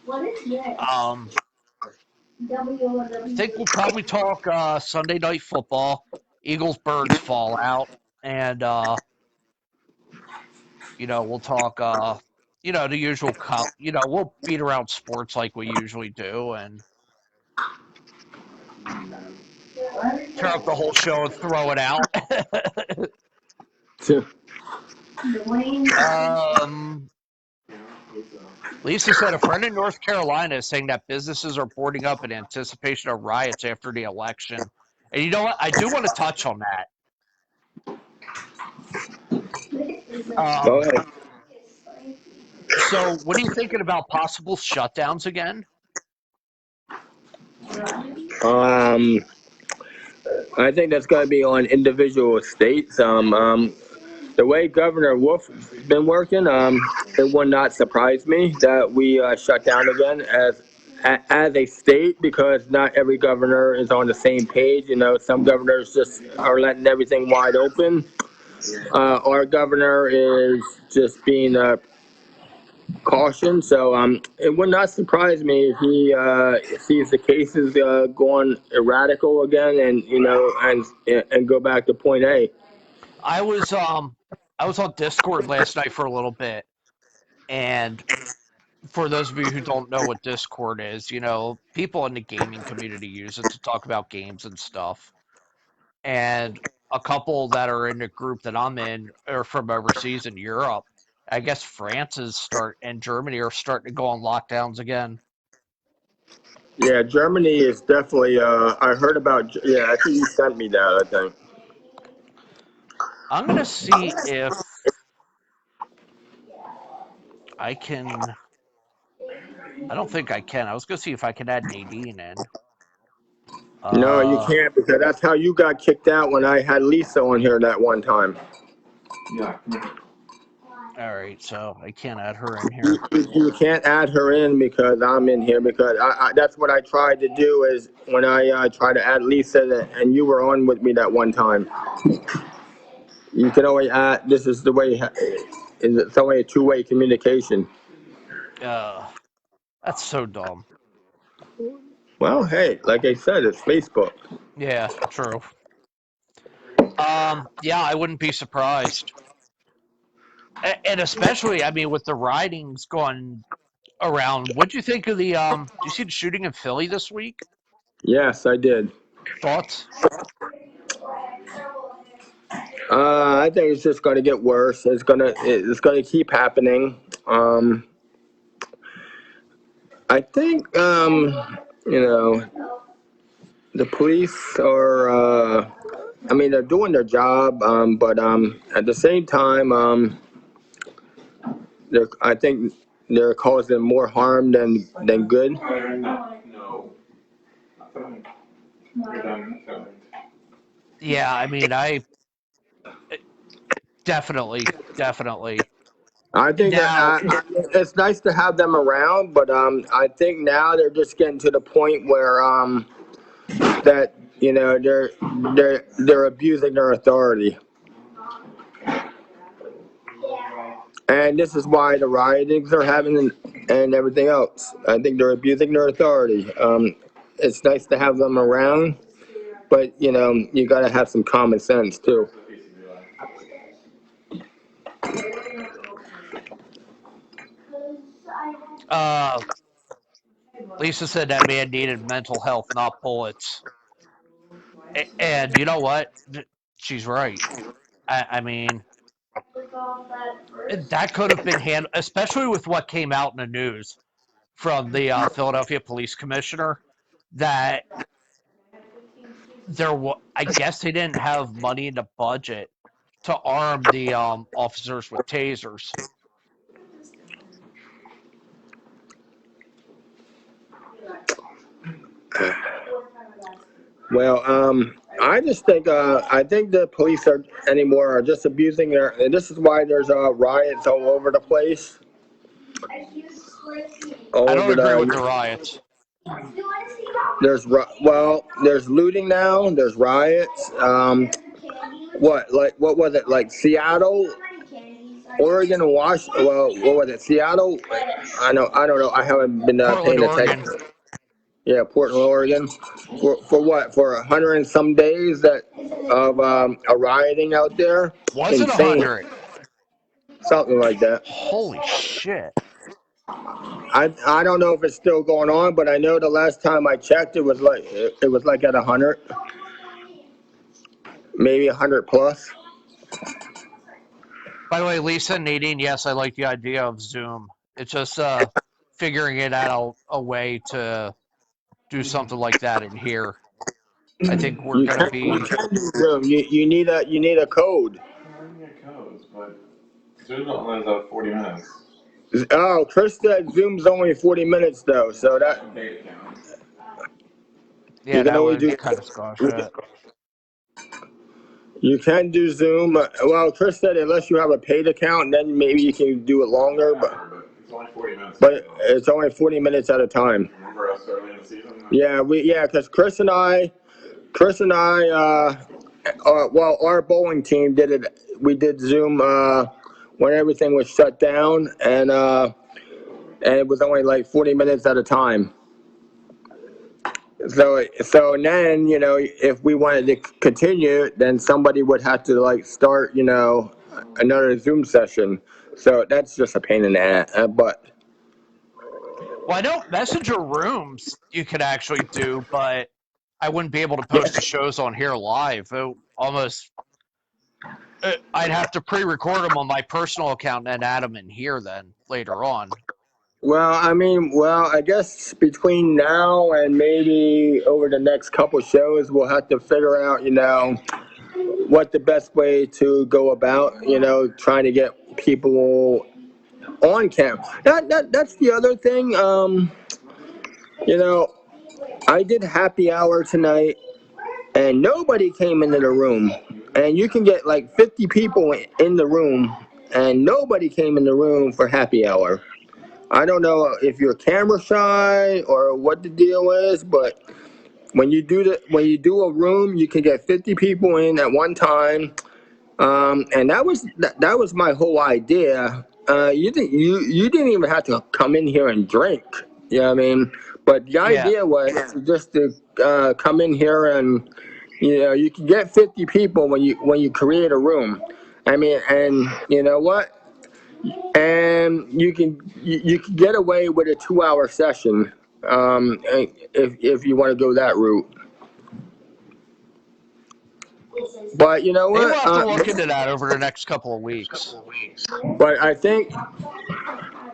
What is this? Um, I think we'll WWW. probably talk Sunday Night Football, Eagles Birds fallout, and we'll talk the usual. We'll beat around sports like we usually do, and tear up the whole show and throw it out. um, Lisa said a friend in North Carolina is saying that businesses are boarding up in anticipation of riots after the election. And you know what? I do want to touch on that. Go Um, ahead. so, what are you thinking about possible shutdowns again? Um, I think that's going to be on individual states. The way Governor Wolf's been working, it would not surprise me that we shut down again as a state, because not every governor is on the same page. Some governors just are letting everything wide open. Our governor is just being caution. So it would not surprise me if he sees the cases going erratical again, and and go back to point A. I was um I was on Discord last night for a little bit, and for those of you who don't know what Discord is, people in the gaming community use it to talk about games and stuff. And a couple that are in the group that I'm in are from overseas in Europe. I guess France and Germany are starting to go on lockdowns again. Yeah, Germany is definitely. I heard about. Yeah, I think you sent me that. I think. I'm gonna see if I can. I don't think I can. I was gonna see if I can add Nadine in. No, you Uh, can't, because that's how you got kicked out when I had Lisa on here that one time. Yeah. all right, so I can't add her in You, here. you, you can't add her in because I'm in here, because that's what I tried to do, is when I tried to add Lisa, and you were on with me that one time. You can only add. This is the way. It's only a two-way communication. That's so dumb. Well, hey, like I said, it's Facebook. Yeah, true. Yeah, I wouldn't be surprised. And especially, I mean, with the writings going around, what'd you think of the do you see the shooting in Philly this week? Yes, I did. Thoughts? I think it's just going to get worse. It's going to keep happening. I think you know the police are. I mean, they're doing their job, but at the same time, I think they're causing more harm than good. No. You're done. Yeah, I mean, I definitely. I think that Now, it's nice to have them around, but I think now they're just getting to the point where that they're abusing their authority, and this is why the riotings are happening and everything else. I think they're abusing their authority. It's nice to have them around, but you got to have some common sense too. uh, Lisa said that man needed mental health, not bullets. And you know what? She's right. I mean, that could have been handled, especially with what came out in the news from the Philadelphia police commissioner, that I guess they didn't have money in the budget to arm the officers with tasers. Well, I think the police are just abusing their. And this is why there's riots all over the place, all I don't over agree with the the. riots. There's looting now. There's riots. What was it like Seattle, Oregon, and Washington? Well, what was it? Seattle. I don't know. I haven't been Portland, paying Oregon. attention. Yeah, Portland, Oregon. For what? For 100 and some days that of a rioting out there. Was it Insane. 100? Something like that. Holy shit. I don't know if it's still going on, but I know the last time I checked, it was like at 100, maybe 100 plus. By the way, Lisa and Nadine, yes, I like the idea of Zoom. It's just figuring it out a way to do something like that in here. I think we're gonna You be. can do Zoom. You need a code. Yeah, we can get codes, but Zoom only runs out 40 minutes. Oh, Chris said Zoom's only 40 minutes though, so that Beta count. Yeah, you can that only would do. kind of squash it. You can do Zoom. Well, Chris said unless you have a paid account, then maybe you can do it longer. But it's only 40 minutes. But it's only 40 minutes at a time. Remember us early in the season? Because Chris and I, well, our bowling team did it. We did Zoom when everything was shut down, and it was only like 40 minutes at a time. So then, if we wanted to continue, then somebody would have to like start, another Zoom session. So that's just a pain in the ass. But Well, I know messenger rooms you could actually do, but I wouldn't be able to yeah, post the shows on here live. I'd have to pre-record them on my personal account and add them in here then later on. I guess between now and maybe over the next couple shows, we'll have to figure out, what the best way to go about, trying to get people on camera. That's the other thing. I did happy hour tonight, and nobody came into the room. And you can get like 50 people in the room, and nobody came in the room for happy hour. I don't know if you're camera shy or what the deal is, but when you do a room, you can get 50 people in at one time, And that was my whole idea. You didn't even have to come in here and drink. You know what I mean? But the Yeah. idea was just to come in here and you can get 50 people when you create a room. I mean, and you know what? And you can get away with a 2 hour session if you want to go that route. But you know Maybe what? we'll have to look into that over the next couple of weeks. But I think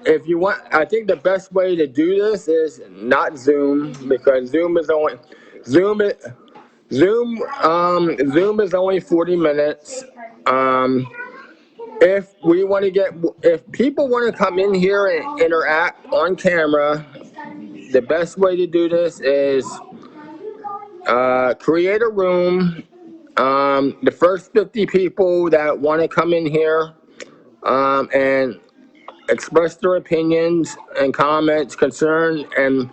if you want, I think the best way to do this is not Zoom because Zoom is Zoom is only 40 minutes. Um, if people want to come in here and interact on camera, the best way to do this is create a room. The first 50 people that want to come in here and express their opinions and comments, concern, and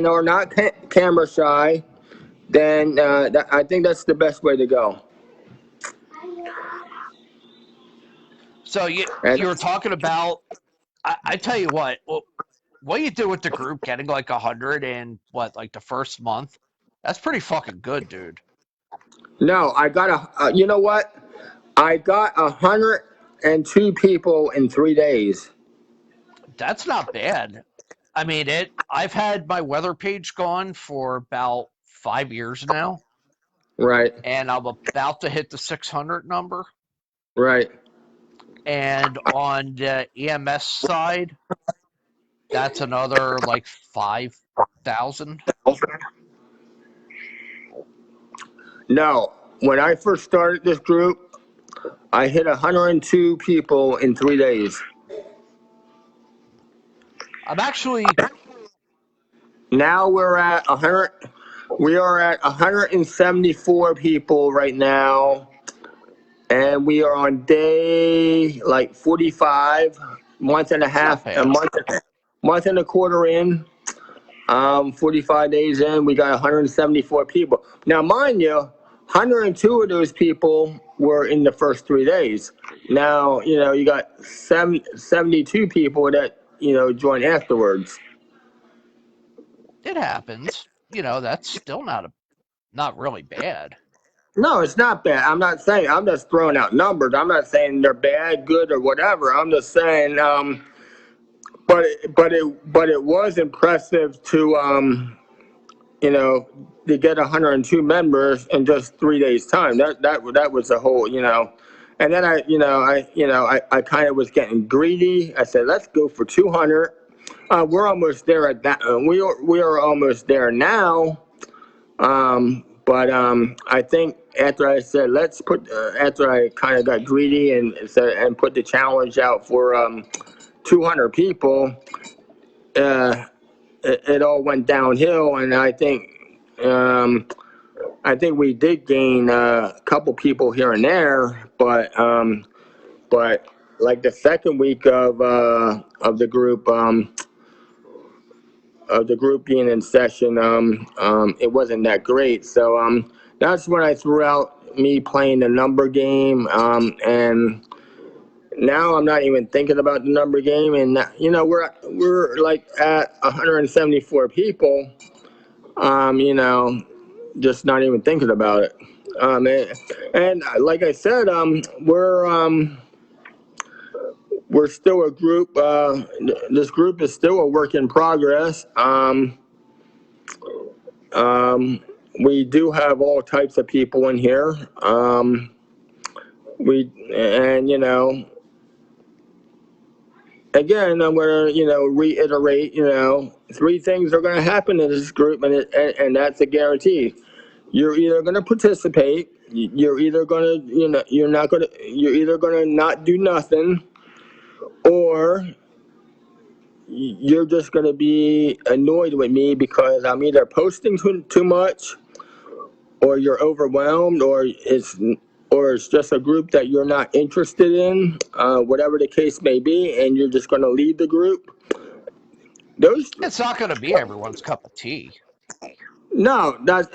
are not camera shy, then I think that's the best way to go. So And you were talking about. I tell you what you do with the group, getting like 100 in what, like the first month. That's pretty fucking good, dude. no, I got you know what? I got 102 people in 3 days. That's not bad. I mean, I've had my weather page gone for about 5 years now, Right, and I'm about to hit the 600 number. right. And on the EMS side, that's another like 5,000. No, when I first started this group, I hit 102 people in 3 days. I'm actually Now we're at 100. We are at 174 people right now, and we are on day like 45, month and a It's not half, bad. month and a quarter in. 45 days in, we got 174 people. Now, mind you, 102 of those people were in the first 3 days. Now, you got 72 people that joined afterwards. It happens. That's still not really bad. No, it's not bad. I'm not saying. I'm just throwing out numbers. I'm not saying they're bad, good, or whatever. I'm just saying. But it was impressive to you know to get 102 members in just 3 days time. That was a whole. And then I kind of was getting greedy. I said, let's go for 200. We're almost there at that. We are almost there now. But I think after I said after I kind of got greedy and put the challenge out for 200 people, uh, it all went downhill, and um, I think we did gain a couple people here and there, but like the second week of the group being in session, it wasn't that great. So that's when I threw out me playing the number game, and now I'm not even thinking about the number game. And we're like at 174 people, just not even thinking about it. And like I said, we're still a group. This group is still a work in progress. Um, we do have all types of people in here. We and again, I'm gonna reiterate. Three things are gonna happen in this group, and that's a guarantee. You're either gonna participate. You're either gonna you're either gonna not do nothing, or you're just gonna be annoyed with me because I'm either posting too much, or you're overwhelmed, or it's just a group that you're not interested in, whatever the case may be, and you're just going to leave the group. Those It's not going to be everyone's cup of tea. No, that's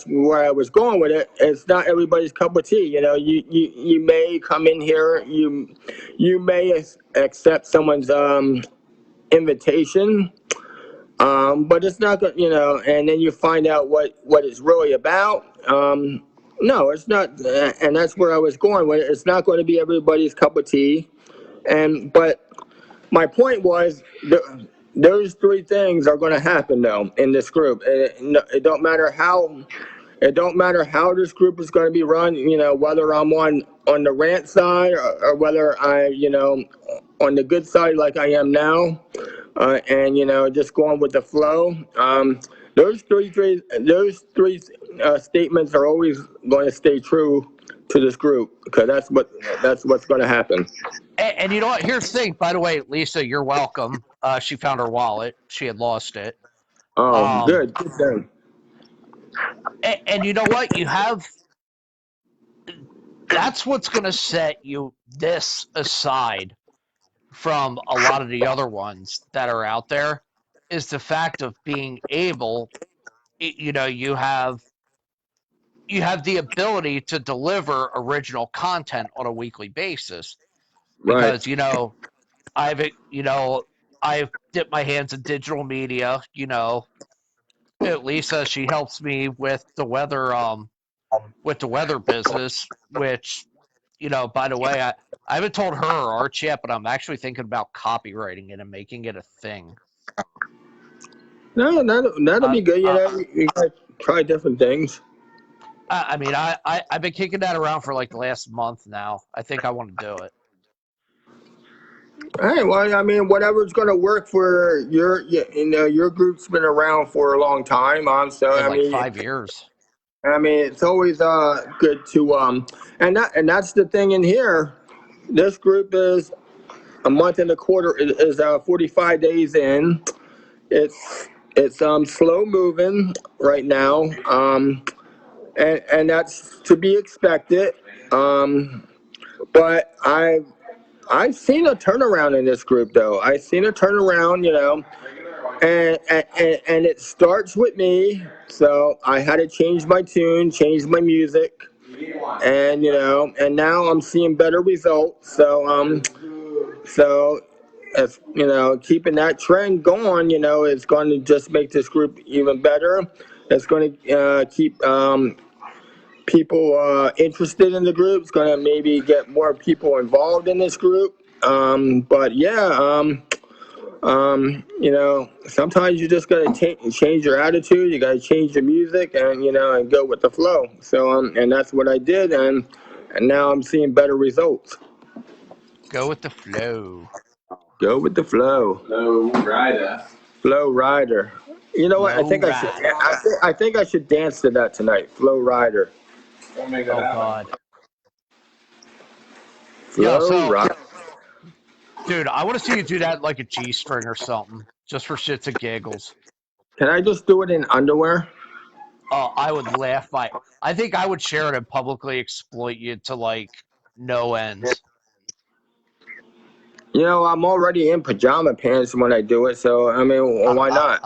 where I was going with it. It's not everybody's cup of tea. You may come in here, you may accept someone's invitation, but it's not going. And then you find out what it's really about. No, it's not, and that's where I was going with it. It's not going to be everybody's cup of tea, but my point was those three things are going to happen though in this group. It don't matter how. It don't matter how this group is going to be run. Whether I'm on the rant side or whether on the good side like I am now, and just going with the flow. Those three statements are always going to stay true to this group because that's what's going to happen. And you know what? Here's the thing. By the way, Lisa, you're welcome. She found her wallet. She had lost it. Oh, Um, good thing. and you know what? You have that's what's going to set you this aside from a lot of the other ones that are out there is the fact of being able, you have the ability to deliver original content on a weekly basis Right. because I've I've dipped my hands in digital media. Lisa, she helps me with the weather business, which by the way, I haven't told her or Arch yet, but I'm actually thinking about copywriting it and making it a thing. No, that'll Uh, be good. uh, You gotta try different things. I mean, I've been kicking that around for like the last month now. I think I want to do it. All right. Well, I mean, whatever's going to work for your group's been around for a long time. So In like 5 years. it's always good to and that's the thing in here. This group is a month and a quarter is 45 days in. It's slow moving right now. And that's to be expected. But I've seen a turnaround in this group though. I've seen a turnaround, and it starts with me. So I had to change my tune, change my music, and now I'm seeing better results. So if keeping that trend going, it's going to just make this group even better. It's going to keep people interested in the group. It's going to maybe get more people involved in this group. But yeah, sometimes you just got to change your attitude. You got to change your music, and go with the flow. So and that's what I did, and now I'm seeing better results. Go with the flow. Go with the flow. Low rider. Flow rider. You know what? I Flow think I should. rider. I think I should dance to that tonight. Flow rider. Don't make that Oh happen. God. Yo, Flow so rider. dude, I want to see you do that like a G string or something, just for shits and giggles. Can I just do it in underwear? Oh, I would laugh my. I think I would share it and publicly exploit you to like no ends. I'm already in pajama pants when I do it, so I mean, why not?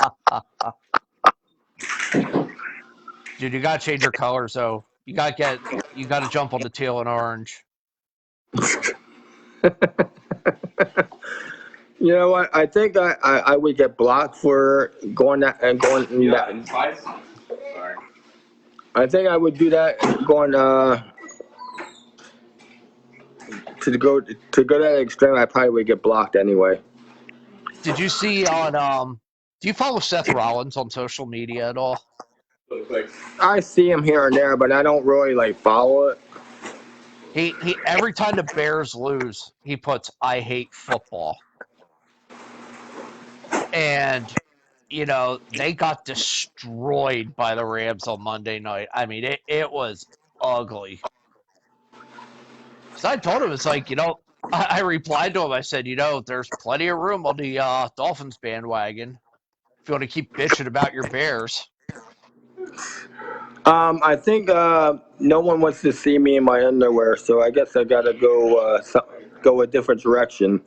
Dude, you gotta change your colors though. You gotta jump on the teal and orange. You know what? I think I would get blocked for going that and going. You got spice? Sorry. I think I would do that going to go to that extreme. I probably would get blocked anyway. Did you see on do you follow Seth Rollins on social media at all? Looks like I see him here and there, but I don't really follow it. He every time the Bears lose, he puts I hate football. And they got destroyed by the Rams on Monday night. I mean, it was ugly. So I told him, it's like, I replied to him. I said, there's plenty of room on the Dolphins bandwagon if you want to keep bitching about your Bears. I think no one wants to see me in my underwear, so I guess I gotta go a different direction.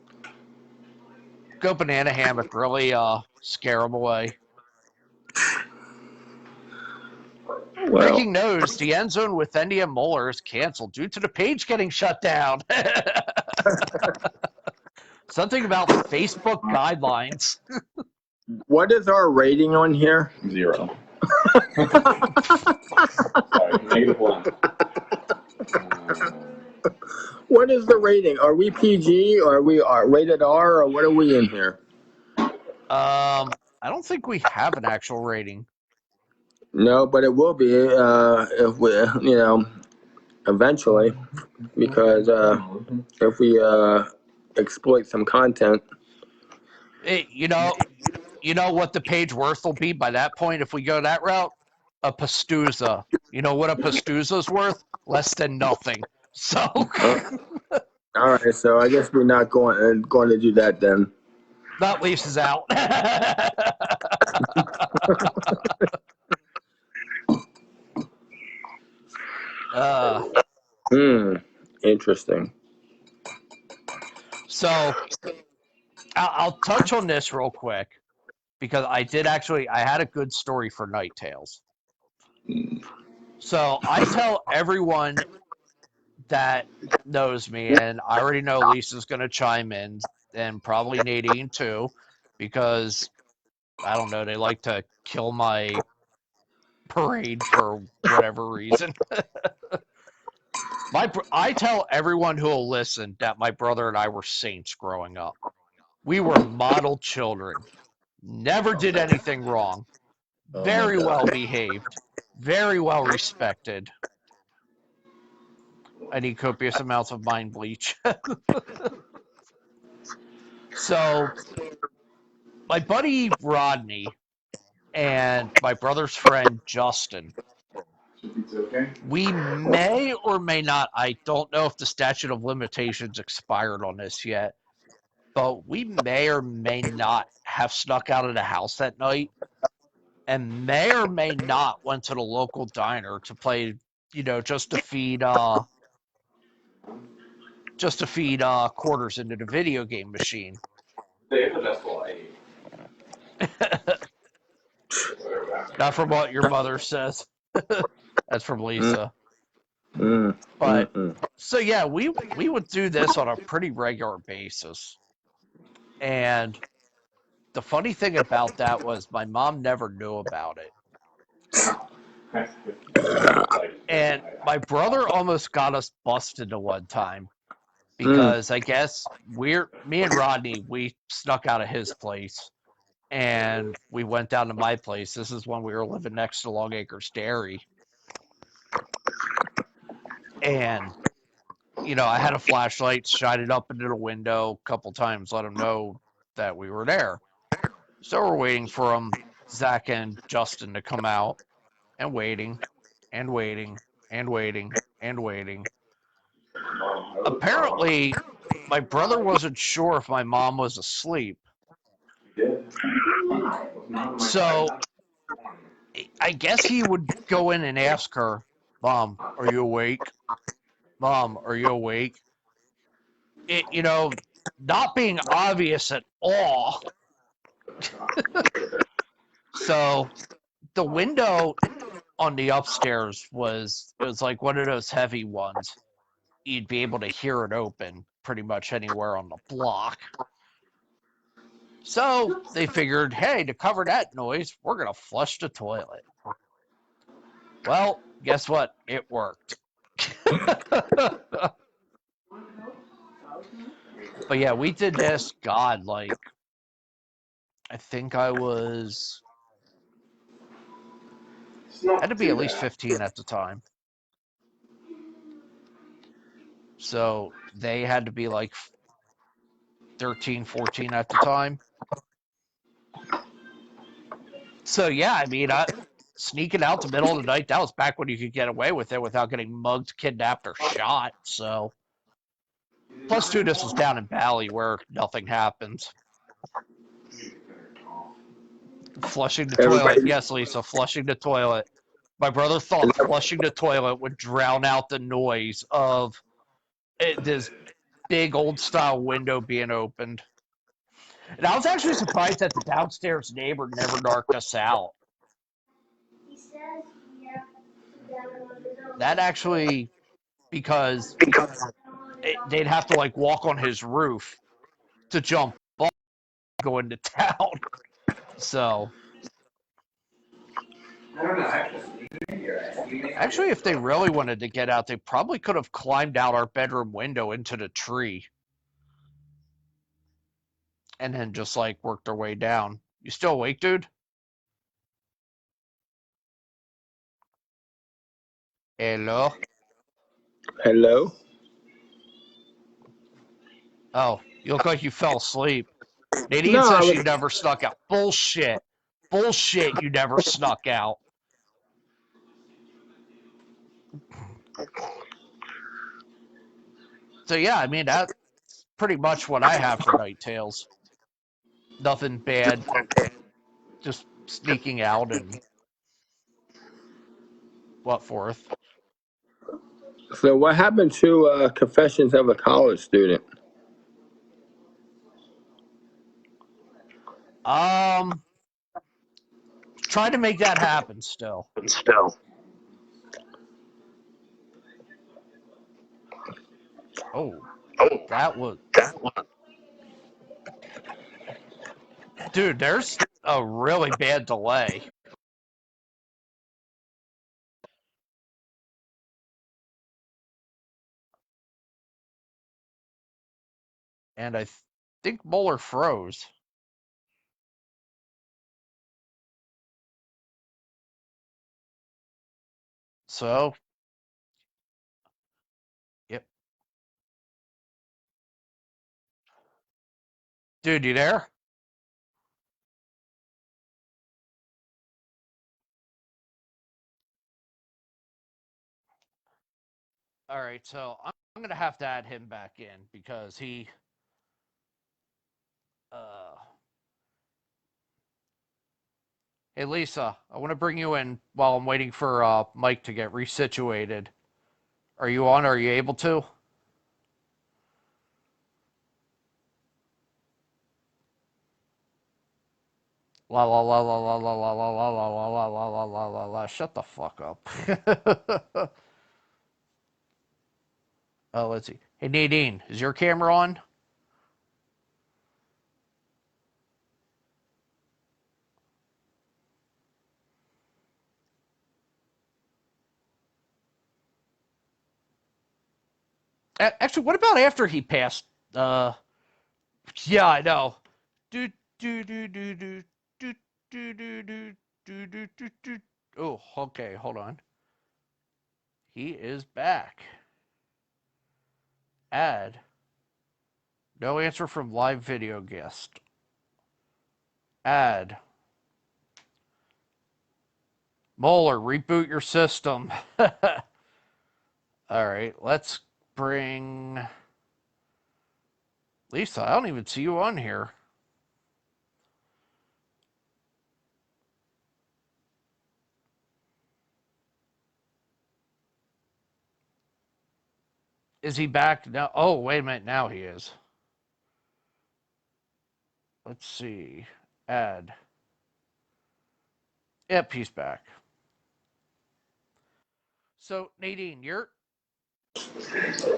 go banana hammock really scare them away. Well, Breaking news: the end zone with Endy and Mohler is canceled due to the page getting shut down. Something about Facebook guidelines. what is our rating on here? 0. Sorry, -1. What is the rating? Are we PG or are we rated R or what are we in here? I don't think we have an actual rating. No, but it will be if we, eventually, because if we exploit some content. You know what the page worth will be by that point if we go that route? A pastuza. You know what a pastuza's worth? Less than nothing. So All right, so I guess we're not going to do that then. that leases out. Interesting. So I'll touch on this real quick because I had a good story for Night Tales. So I tell everyone that knows me, and I already know Lisa's going to chime in, and probably Nadine too, because I don't know, they like to kill my parade for whatever reason. I tell everyone who will listen that my brother and I were saints growing up. We were model children. Never did anything wrong. Very well behaved. Very well respected. I need copious amounts of mind bleach. So, my buddy Rodney and my brother's friend Justin, we may or may not, I don't know if the statute of limitations expired on this yet, but we may or may not have snuck out of the house that night and may or may not went to the local diner to play, just to feed quarters into the video game machine. Not from what your mother says. That's from Lisa. But so yeah, we would do this on a pretty regular basis. And the funny thing about that was my mom never knew about it. And my brother almost got us busted the one time because I guess me and Rodney, we snuck out of his place and we went down to my place. This is when we were living next to Long Acres Dairy. And, I had a flashlight, shine it up into the window a couple times, let him know that we were there. So we're waiting for Zach and Justin to come out and waiting and waiting and waiting and waiting. Apparently, my brother wasn't sure if my mom was asleep. So I guess he would go in and ask her, "Mom, are you awake? Mom, are you awake?" Not being obvious at all. So the window on the upstairs was like one of those heavy ones. You'd be able to hear it open pretty much anywhere on the block. So they figured, hey, to cover that noise, we're going to flush the toilet. Well, guess what? It worked. But yeah, we did this, God, like, I think I had to be at least 15 at the time. So they had to be like 13, 14 at the time. So yeah, I mean, sneaking out the middle of the night, that was back when you could get away with it without getting mugged, kidnapped, or shot. So, plus two, this was down in Bali where nothing happens. Flushing the toilet. Yes, Lisa, flushing the toilet. My brother thought flushing the toilet would drown out the noise of this big old style window being opened. And I was actually surprised that the downstairs neighbor never narked us out. He says, yeah, That actually, because they'd have to like walk on his roof to jump off and go into town. So actually, if they really wanted to get out, they probably could have climbed out our bedroom window into the tree and then just like worked their way down. You still awake, dude? Hello? Hello? Oh, you look like you fell asleep. Nadine No, I says she was. never snuck out. Bullshit. Bullshit, you never snuck out. So yeah, I mean that's pretty much what I have for Night Tales. Nothing bad, just sneaking out and what forth. So, what happened to Confessions of a College Student? Um, try to make that happen still. Oh, that was, dude. There's a really bad delay, and I think Mohler froze. So, yep, dude, you there? All right, so I'm gonna have to add him back in because he, uh, hey Lisa, I want to bring you in while I'm waiting for Mike to get resituated. Are you on? Are you able to? La la la la la la la la la la la la la la la la la. Shut the fuck up. Oh, let's see. Hey Nadine, is your camera on? Actually, what about after he passed? Uh, yeah, I know. Do do do do do do do do do do do do do. Oh, okay, hold on. He is back. Add. No answer from live video guest. Add. Mohler, reboot your system. All right, let's bring Lisa. I don't even see you on here. Is he back now? Oh, wait a minute. Now he is. Let's see. Add. Yep, he's back. So, Nadine, you're.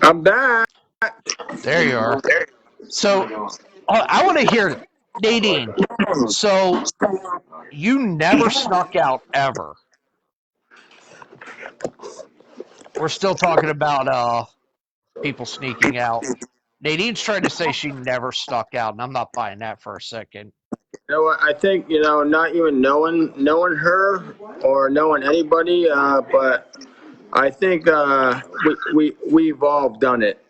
I'm back. There you are. So, I want to hear Nadine. So, you never snuck out ever. We're still talking about people sneaking out. Nadine's trying to say she never snuck out, and I'm not buying that for a second. You know what? I think not even knowing her or knowing anybody, but I think we've all done it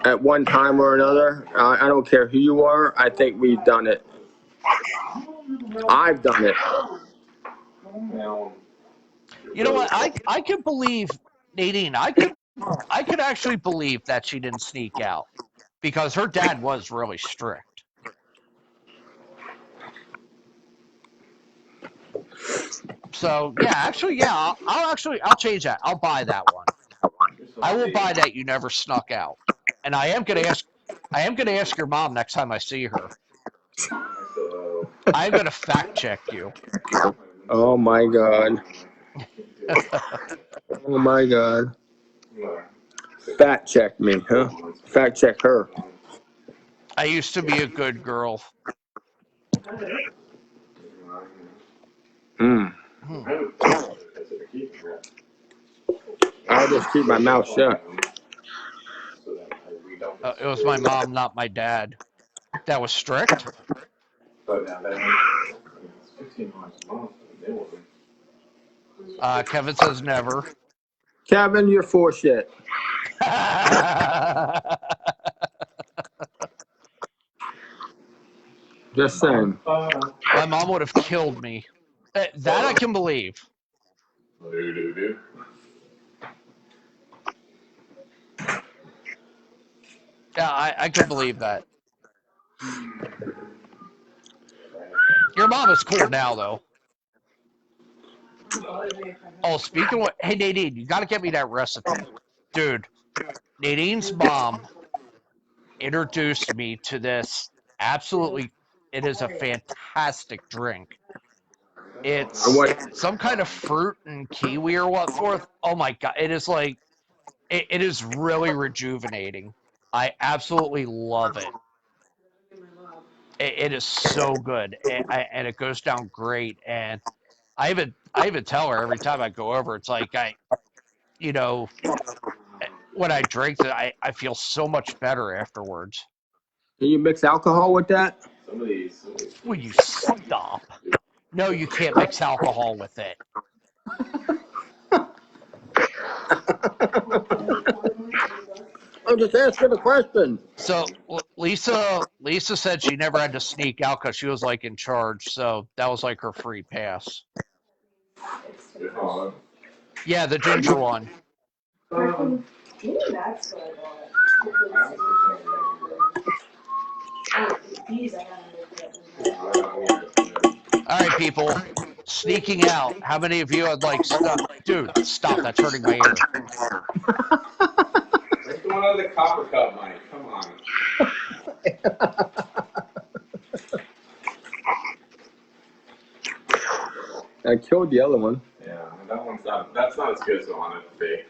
at one time or another. I don't care who you are. I think we've done it. I've done it. You know what? I could believe Nadine. I could actually believe that she didn't sneak out because her dad was really strict. So yeah, actually, yeah, I'll change that. I'll buy that one. I will buy that you never snuck out. And I am gonna ask your mom next time I see her. I'm gonna fact check you. Oh my god. Oh my god. Fact check me, huh? Fact check her. I used to be a good girl. Hmm. I'll just keep my mouth shut. It was my mom, not my dad. That was strict. Kevin says never. Kevin, you're full of shit. My Just saying. mom would have killed me. That I can believe. Yeah, I can believe that. Your mom is cool now, though. Oh, speaking of, hey Nadine, you got to get me that recipe, dude. Nadine's mom introduced me to this. Absolutely, it is a fantastic drink. It's What? some kind of fruit and kiwi or what forth. Oh my god, it is like it is really rejuvenating. I absolutely love it. It is so good, and it goes down great. And I even tell her every time I go over, it's like you know, when I drink it, I feel so much better afterwards. Can you mix alcohol with that? Will you stop? No, you can't mix alcohol with it. I'm just asking a question. So Lisa said she never had to sneak out because she was like in charge. So that was like her free pass. Yeah, the ginger one. Maybe that's what I bought. These I All right, people, sneaking out. How many of you had like stuff? Dude, stop! That's hurting my ear. What's going on with the copper cup, Mike? Come on. I killed the other one. Yeah, that one's not. That's not as good as I want it to be.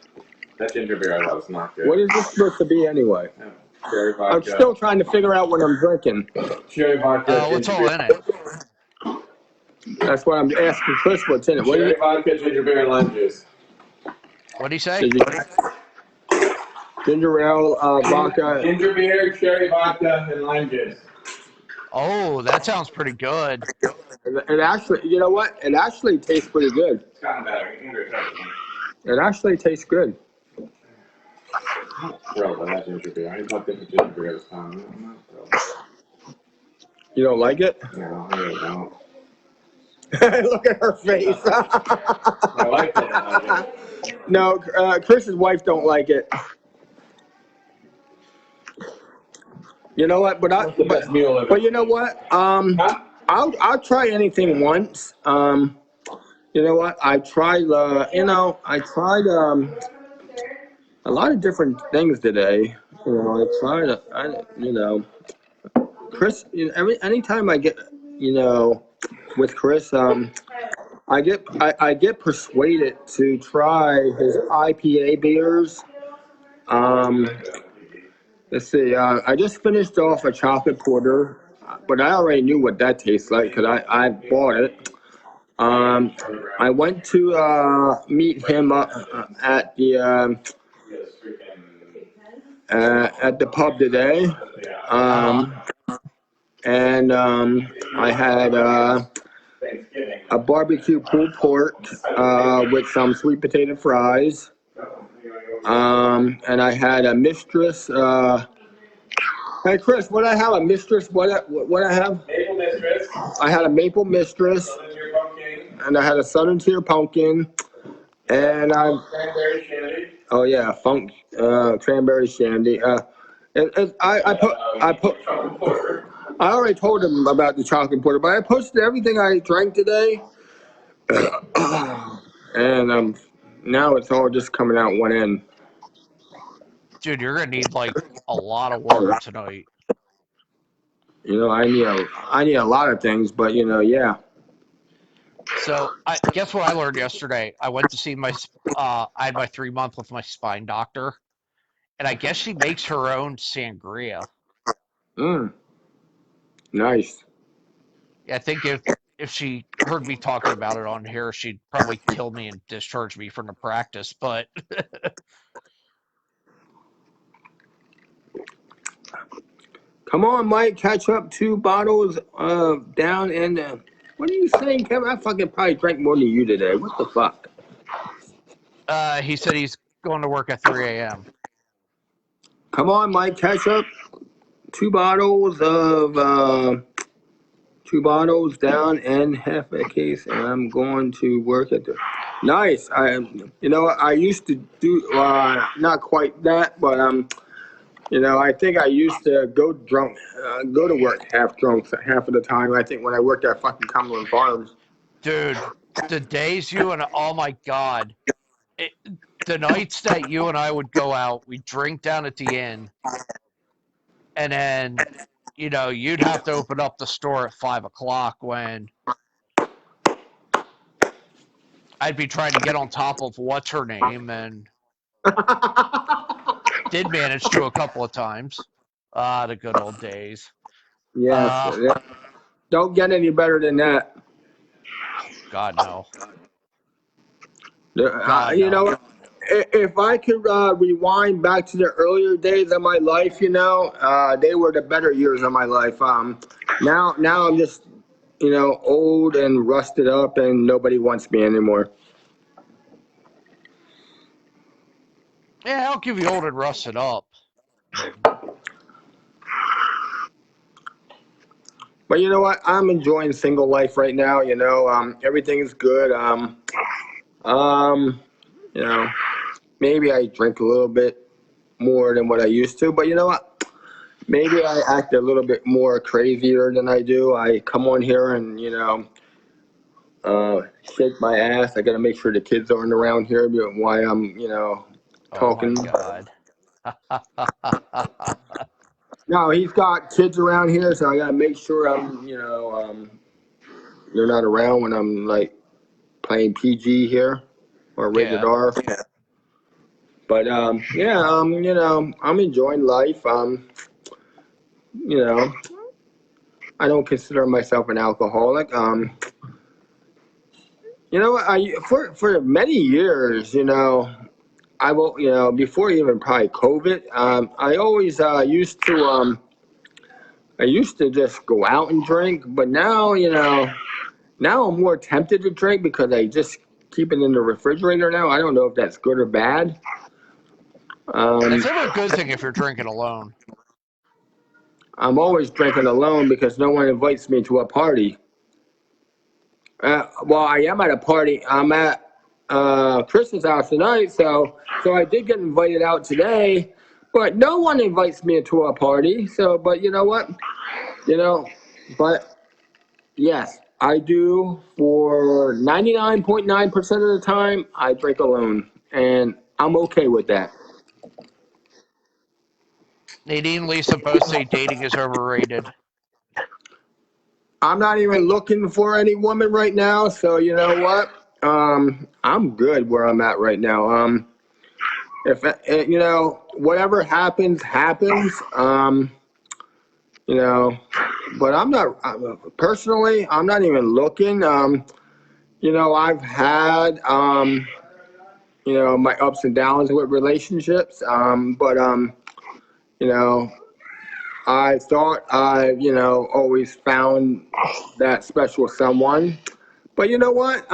That ginger beer I thought was not good. What is this supposed to be anyway? Yeah. Cherry I'm vodka. still trying to figure out what I'm drinking. Cherry vodka. What's ginger all beer. in it? That's why I'm asking Chris what's in it. What Cherry is it? vodka, ginger beer, and lime juice. What do you say? Did you, ginger ale, vodka. Ginger beer, cherry vodka, and lime juice. Oh, that sounds pretty good. It actually, you know what? It actually tastes pretty good. It's gotten better. It actually tastes good. I'm not thrilled by that ginger beer. I thought different ginger beer this time. I'm not thrilled. You don't like it? No, I really don't. Look at her face. I like it. No, Chris's wife don't like it. You know what? But you know what? I'll try anything once. You know what? I tried. I tried a lot of different things today. I tried. Chris. Anytime I get, with Chris, I get persuaded to try his IPA beers. Um, let's see. I just finished off a chocolate porter, but I already knew what that tastes like because I bought it. I went to meet him at the pub today, and I had a barbecue pulled pork with some sweet potato fries. And I had a mistress. Hey Chris, what I have a mistress? What I have? Maple mistress. I had a maple mistress, Southern tier pumpkin. and I had a southern tier pumpkin, and I. Cranberry shandy. Oh yeah, funk cranberry shandy. I put. I already told him about the chocolate porter, but I posted everything I drank today, and now it's all just coming out one end. Dude, you're gonna need like a lot of work tonight. You know, I need a lot of things, but you know, yeah. So I guess what I learned yesterday. I went to see I had my 3 month with my spine doctor, and I guess she makes her own sangria. Mm, nice. I think if she heard me talking about it on here, she'd probably kill me and discharge me from the practice. But Come on, Mike, catch up 2 bottles down and what are you saying, Kevin? I fucking probably drank more than you today. What the fuck? he said he's going to work at 3 a.m. Come on, Mike, catch up 2 bottles of 2 bottles down and half a case, and I'm going to work at the. Nice. You know, I used to do not quite that, but you know, I think I used to go drunk, go to work half drunk half of the time. I think when I worked at fucking Cumberland Farms. Dude, the days you and oh my god, it, the nights that you and I would go out, we'd drink down at the inn, and then you'd have to open up the store at 5 o'clock when I'd be trying to get on top of what's her name, and did manage to a couple of times. The good old days. Yes. Uh, Yeah. Don't get any better than that. God no, God You no. know, if I could rewind back to the earlier days of my life, you know, they were the better years of my life. Now I'm just, you know, old and rusted up, and nobody wants me anymore. Yeah, I'll give you old and rusted up. But you know what? I'm enjoying single life right now. You know, everything's good. Um, you know, maybe I drink a little bit more than what I used to, but you know what? Maybe I act a little bit more crazier than I do. I come on here and, you know, shake my ass. I got to make sure the kids aren't around here while I'm, you know, Oh my talking. God. No, he's got kids around here, so I got to make sure I'm, you know, they're not around when I'm like playing PG here or rated Yeah. R. But yeah, you know, I'm enjoying life. You know, I don't consider myself an alcoholic. You know, I for many years, you know, I will, you know, before even probably COVID, I always I used to just go out and drink, but now, you know, now I'm more tempted to drink because I just keep it in the refrigerator now. I don't know if that's good or bad. It's Um, never a good thing if you're drinking alone. I'm always drinking alone because no one invites me to a party. Well, I am at a party. I'm at Chris's house tonight, so I did get invited out today, but no one invites me to a party. So, but you know what? You know, but yes, I do. For 99.9% of the time, I drink alone, and I'm okay with that. Nadine and Lisa both say dating is overrated. I'm not even looking for any woman right now, so you know what? I'm good where I'm at right now. If you know, whatever happens, happens. You know, but I'm not personally. I'm not even looking. You know, I've had you know, my ups and downs with relationships. But you know, I thought I, you know, always found that special someone. But you know what?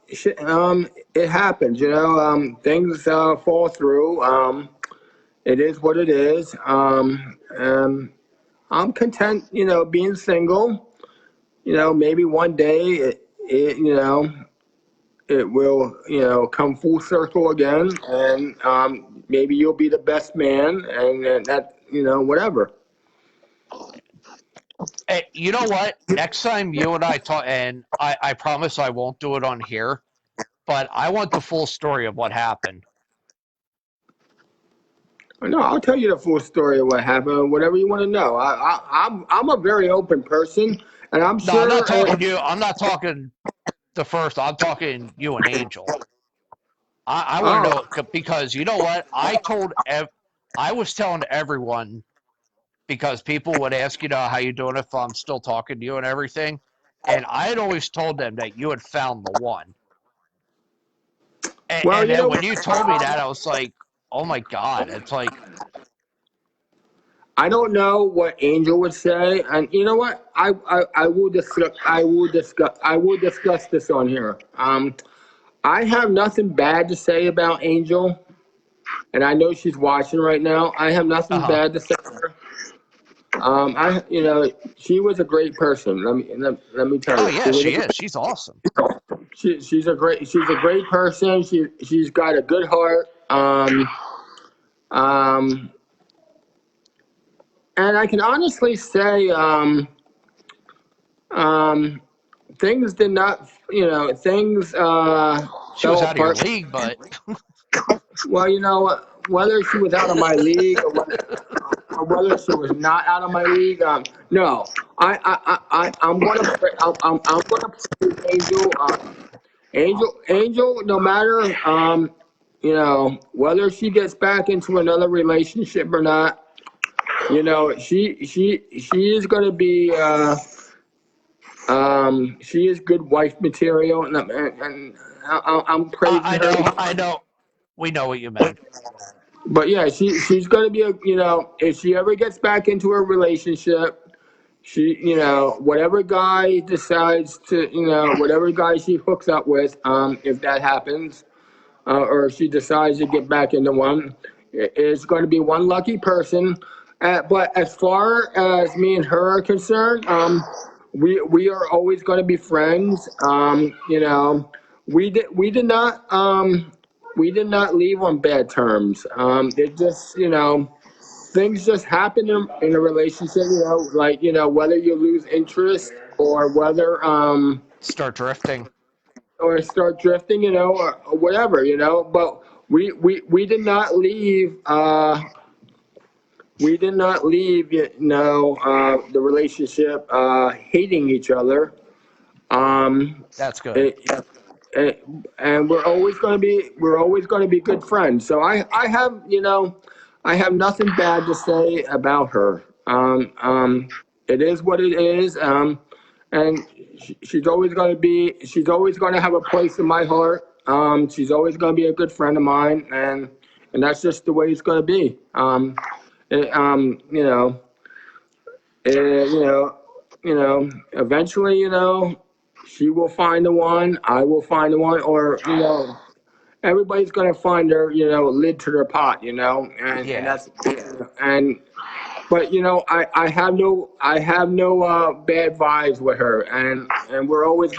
It happens. You know, things fall through. It is what it is. And I'm content, you know, being single. You know, maybe one day you know, it will, you know, come full circle again, and maybe you'll be the best man, and that, you know, whatever. Hey, you know what? Next time you and I talk, and I promise I won't do it on here, but I want the full story of what happened. No, I'll tell you the full story of what happened. Whatever you want to know. I'm a very open person, and I'm No, I'm not sure. talking you. I'm not talking the first. I'm talking you and Angel. I want to Oh, know because you know what I was telling everyone because people would ask, how you doing if I'm still talking to you and everything, and I had always told them that you had found the one. And, well, and you then know when what? you told me that, I was like, oh my god! It's like, I don't know what Angel would say, and you know what? I will discuss. I will discuss this on here. I have nothing bad to say about Angel, and I know she's watching right now. I have nothing uh huh. bad to say to her. She was a great person. Let me tell Oh you, she yeah, was a she great, is. She's awesome. she's a great person. She's got a good heart. Um, and I can honestly say, um, things did not, things She was fell out of your apart. league, but Well, whether she was out of my league or whether she was not out of my league, no, I'm gonna I'm gonna praise Angel. Angel, no matter whether she gets back into another relationship or not, she is gonna be she is good wife material, and I'm praising I her. know, I know. We know what you meant. But yeah, she's gonna be if she ever gets back into a relationship, whatever guy decides to whatever guy she hooks up with, if that happens, or if she decides to get back into one, it's going to be one lucky person. But as far as me and her are concerned, we are always going to be friends. We did not leave on bad terms. It just things just happen in a relationship. Like whether you lose interest or whether Start drifting. or start drifting, or whatever, But we did not leave. We did not leave, the relationship hating each other. Um, That's good. it, it, and we're always going to be good friends. So I have nothing bad to say about her. It is what it is. And she's always going to have a place in my heart. She's always going to be a good friend of mine, and that's just the way it's going to be. It, uh, you know, eventually, she will find the one, I will find the one, or everybody's gonna find their, lid to their pot, and Yeah, that's and but I have no bad vibes with her, and we're always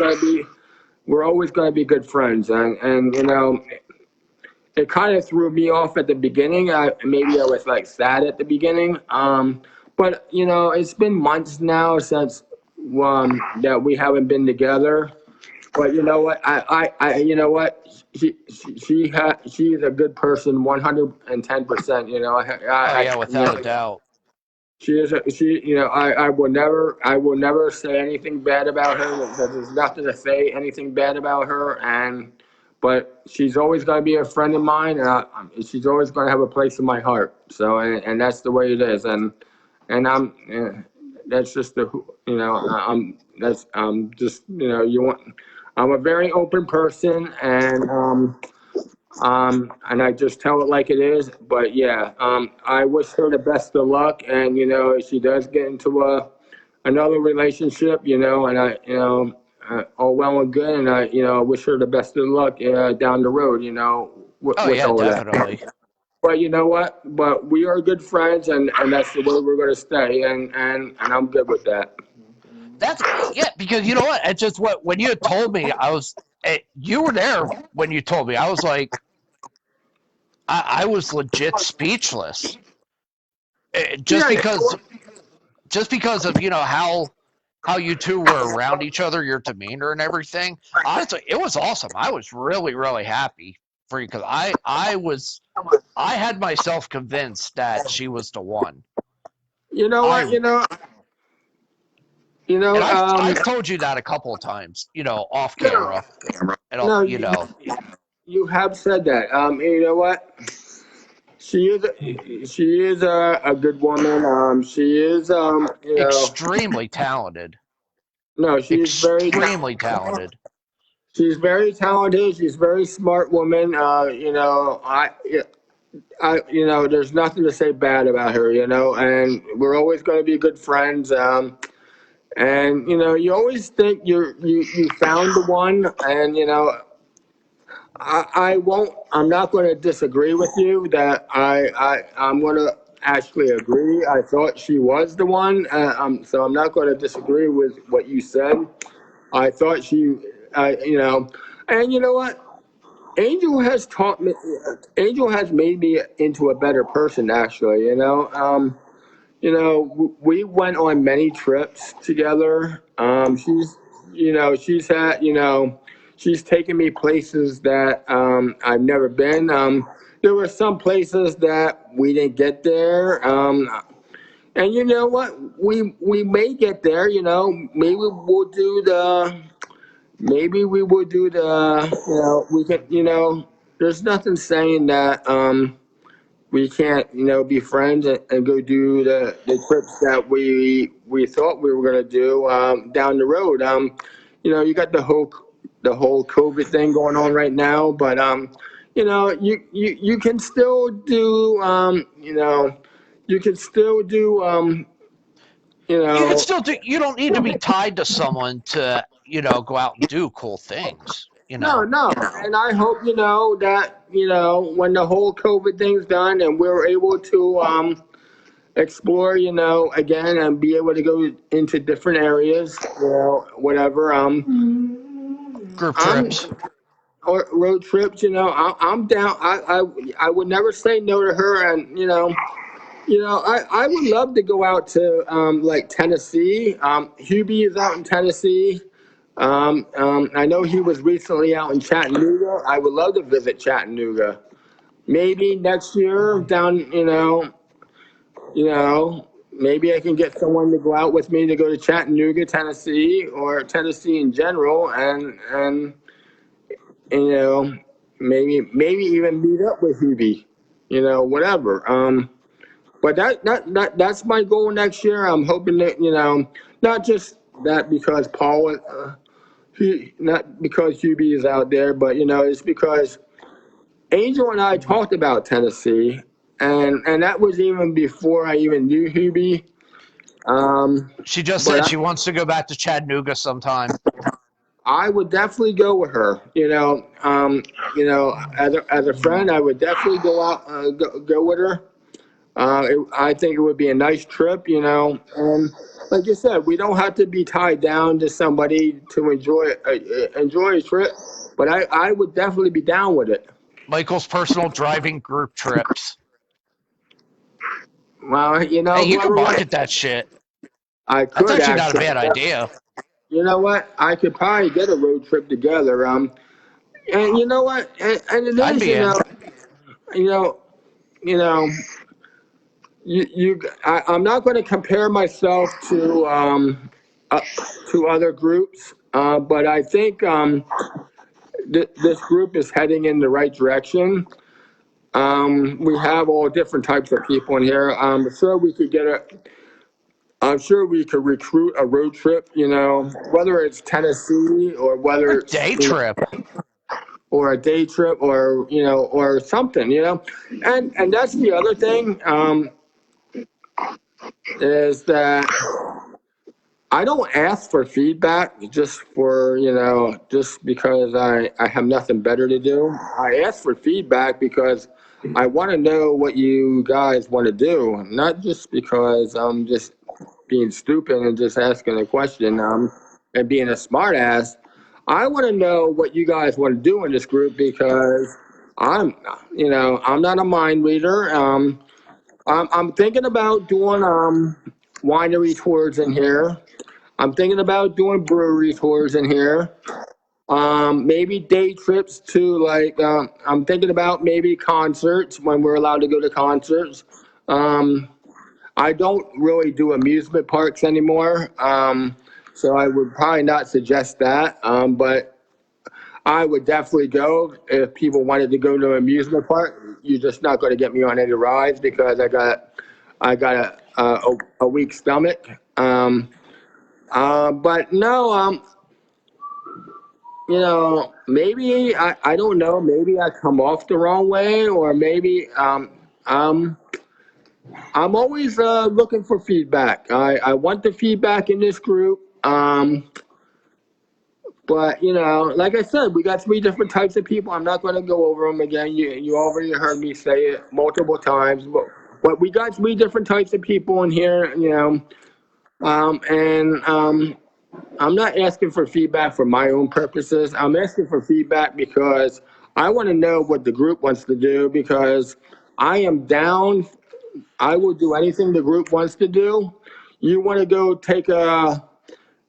gonna be good friends, and it kind of threw me off at the beginning. Maybe I was like sad at the beginning. But it's been months now since that we haven't been together. But you know what? You know what? She is a good person, 110%. oh yeah, I without a never. doubt. She is. I will never say anything bad about her. There's nothing to say anything bad about her, but she's always going to be a friend of mine, and she's always going to have a place in my heart. So, and that's the way it is, and that's just I'm just I'm a very open person, and I just tell it like it is. But yeah, I wish her the best of luck. And if she does get into another relationship, and all well and good. And I wish her the best of luck down the road. Oh With yeah, all of that. definitely. But you know what? But we are good friends, and that's the way we're going to stay. And I'm good with that. That's yeah, because you know what? It's just what when you had told me, you were there when you told me. I was like, I was legit speechless. Yeah. Just because of how you two were around each other, your demeanor and everything. Honestly, it was awesome. I was really really happy. free because I had myself convinced that she was the one. You know what? I You know. and I've told you that a couple of times, off No, camera, and no. you know, You have said that. You know what? She is a good woman. She is extremely talented, no, extremely talented. she's very talented. She's a very smart woman. There's nothing to say bad about her. And we're always going to be good friends. And you always think you found the one, and I won't. I'm not going to disagree with you. That I'm going to actually agree. I thought she was the one. So I'm not going to disagree with what you said. I thought and you know what? Angel has taught me. Angel has made me into a better person. Actually, we went on many trips together. She's had, she's taken me places that I've never been. There were some places that we didn't get there. And you know what? We may get there. Maybe we will do the. We can. There's nothing saying that. We can't, be friends and go do the trips that we thought we were gonna do down the road. You got the whole COVID thing going on right now, but you can still do you can still do You can still do. You don't need to be tied to someone to go out and do cool things. no, and I hope that when the whole COVID thing's done and we're able to explore, again and be able to go into different areas, whatever. Group I'm trips. or road trips, I'm down. I would never say no to her, and I would love to go out to like Tennessee. Hubie is out in Tennessee. I know he was recently out in Chattanooga. I would love to visit Chattanooga. Maybe next year down, maybe I can get someone to go out with me to go to Chattanooga, Tennessee, or Tennessee in general, and you know, maybe even meet up with Hubie, whatever. But that's my goal next year. I'm hoping that not just that because Paul, not because Hubie is out there, but it's because Angel and I talked about Tennessee, and that was even before I even knew Hubie. She just But said she wants to go back to Chattanooga sometime. I would definitely go with her. As a friend, I would definitely go out, go with her. I think it would be a nice trip, and like you said, we don't have to be tied down to somebody to enjoy a trip. But I would definitely be down with it. Michael's personal driving group trips. Well, Hey, you can whoever wants, market that shit. I That's could actually not a actually. bad idea. You know what? I could probably get a road trip together. And you know what? And it I'd is, be in. you know, you know, I'm not going to compare myself uh, to other groups, but I think this group is heading in the right direction. We have all different types of people in here. I'm sure we could recruit a road trip. Whether it's Tennessee or Or whether it's day trip. or a day trip or or something. And that's the other thing is that I don't ask for feedback just because I have nothing better to do. I ask for feedback because I want to know what you guys want to do, not just because I'm just being stupid and just asking a question and being a smart ass. I want to know what you guys want to do in this group because I'm not a mind reader. I'm thinking about doing winery tours in here. I'm thinking about doing brewery tours in here. Maybe day trips to like I'm thinking about maybe concerts when we're allowed to go to concerts. Um, I don't really do amusement parks anymore, so I would probably not suggest that. But I would definitely go if people wanted to go to an amusement park. You're just not going to get me on any rides because I got a weak stomach. But no, maybe I don't know. Maybe I come off the wrong way, or maybe um, I'm always looking for feedback. I want the feedback in this group. But like I said, we got three different types of people. I'm not going to go over them again. You already heard me say it multiple times. But we got three different types of people in here. And I'm not asking for feedback for my own purposes. I'm asking for feedback because I want to know what the group wants to do because I am down. I will do anything the group wants to do. You want to go take a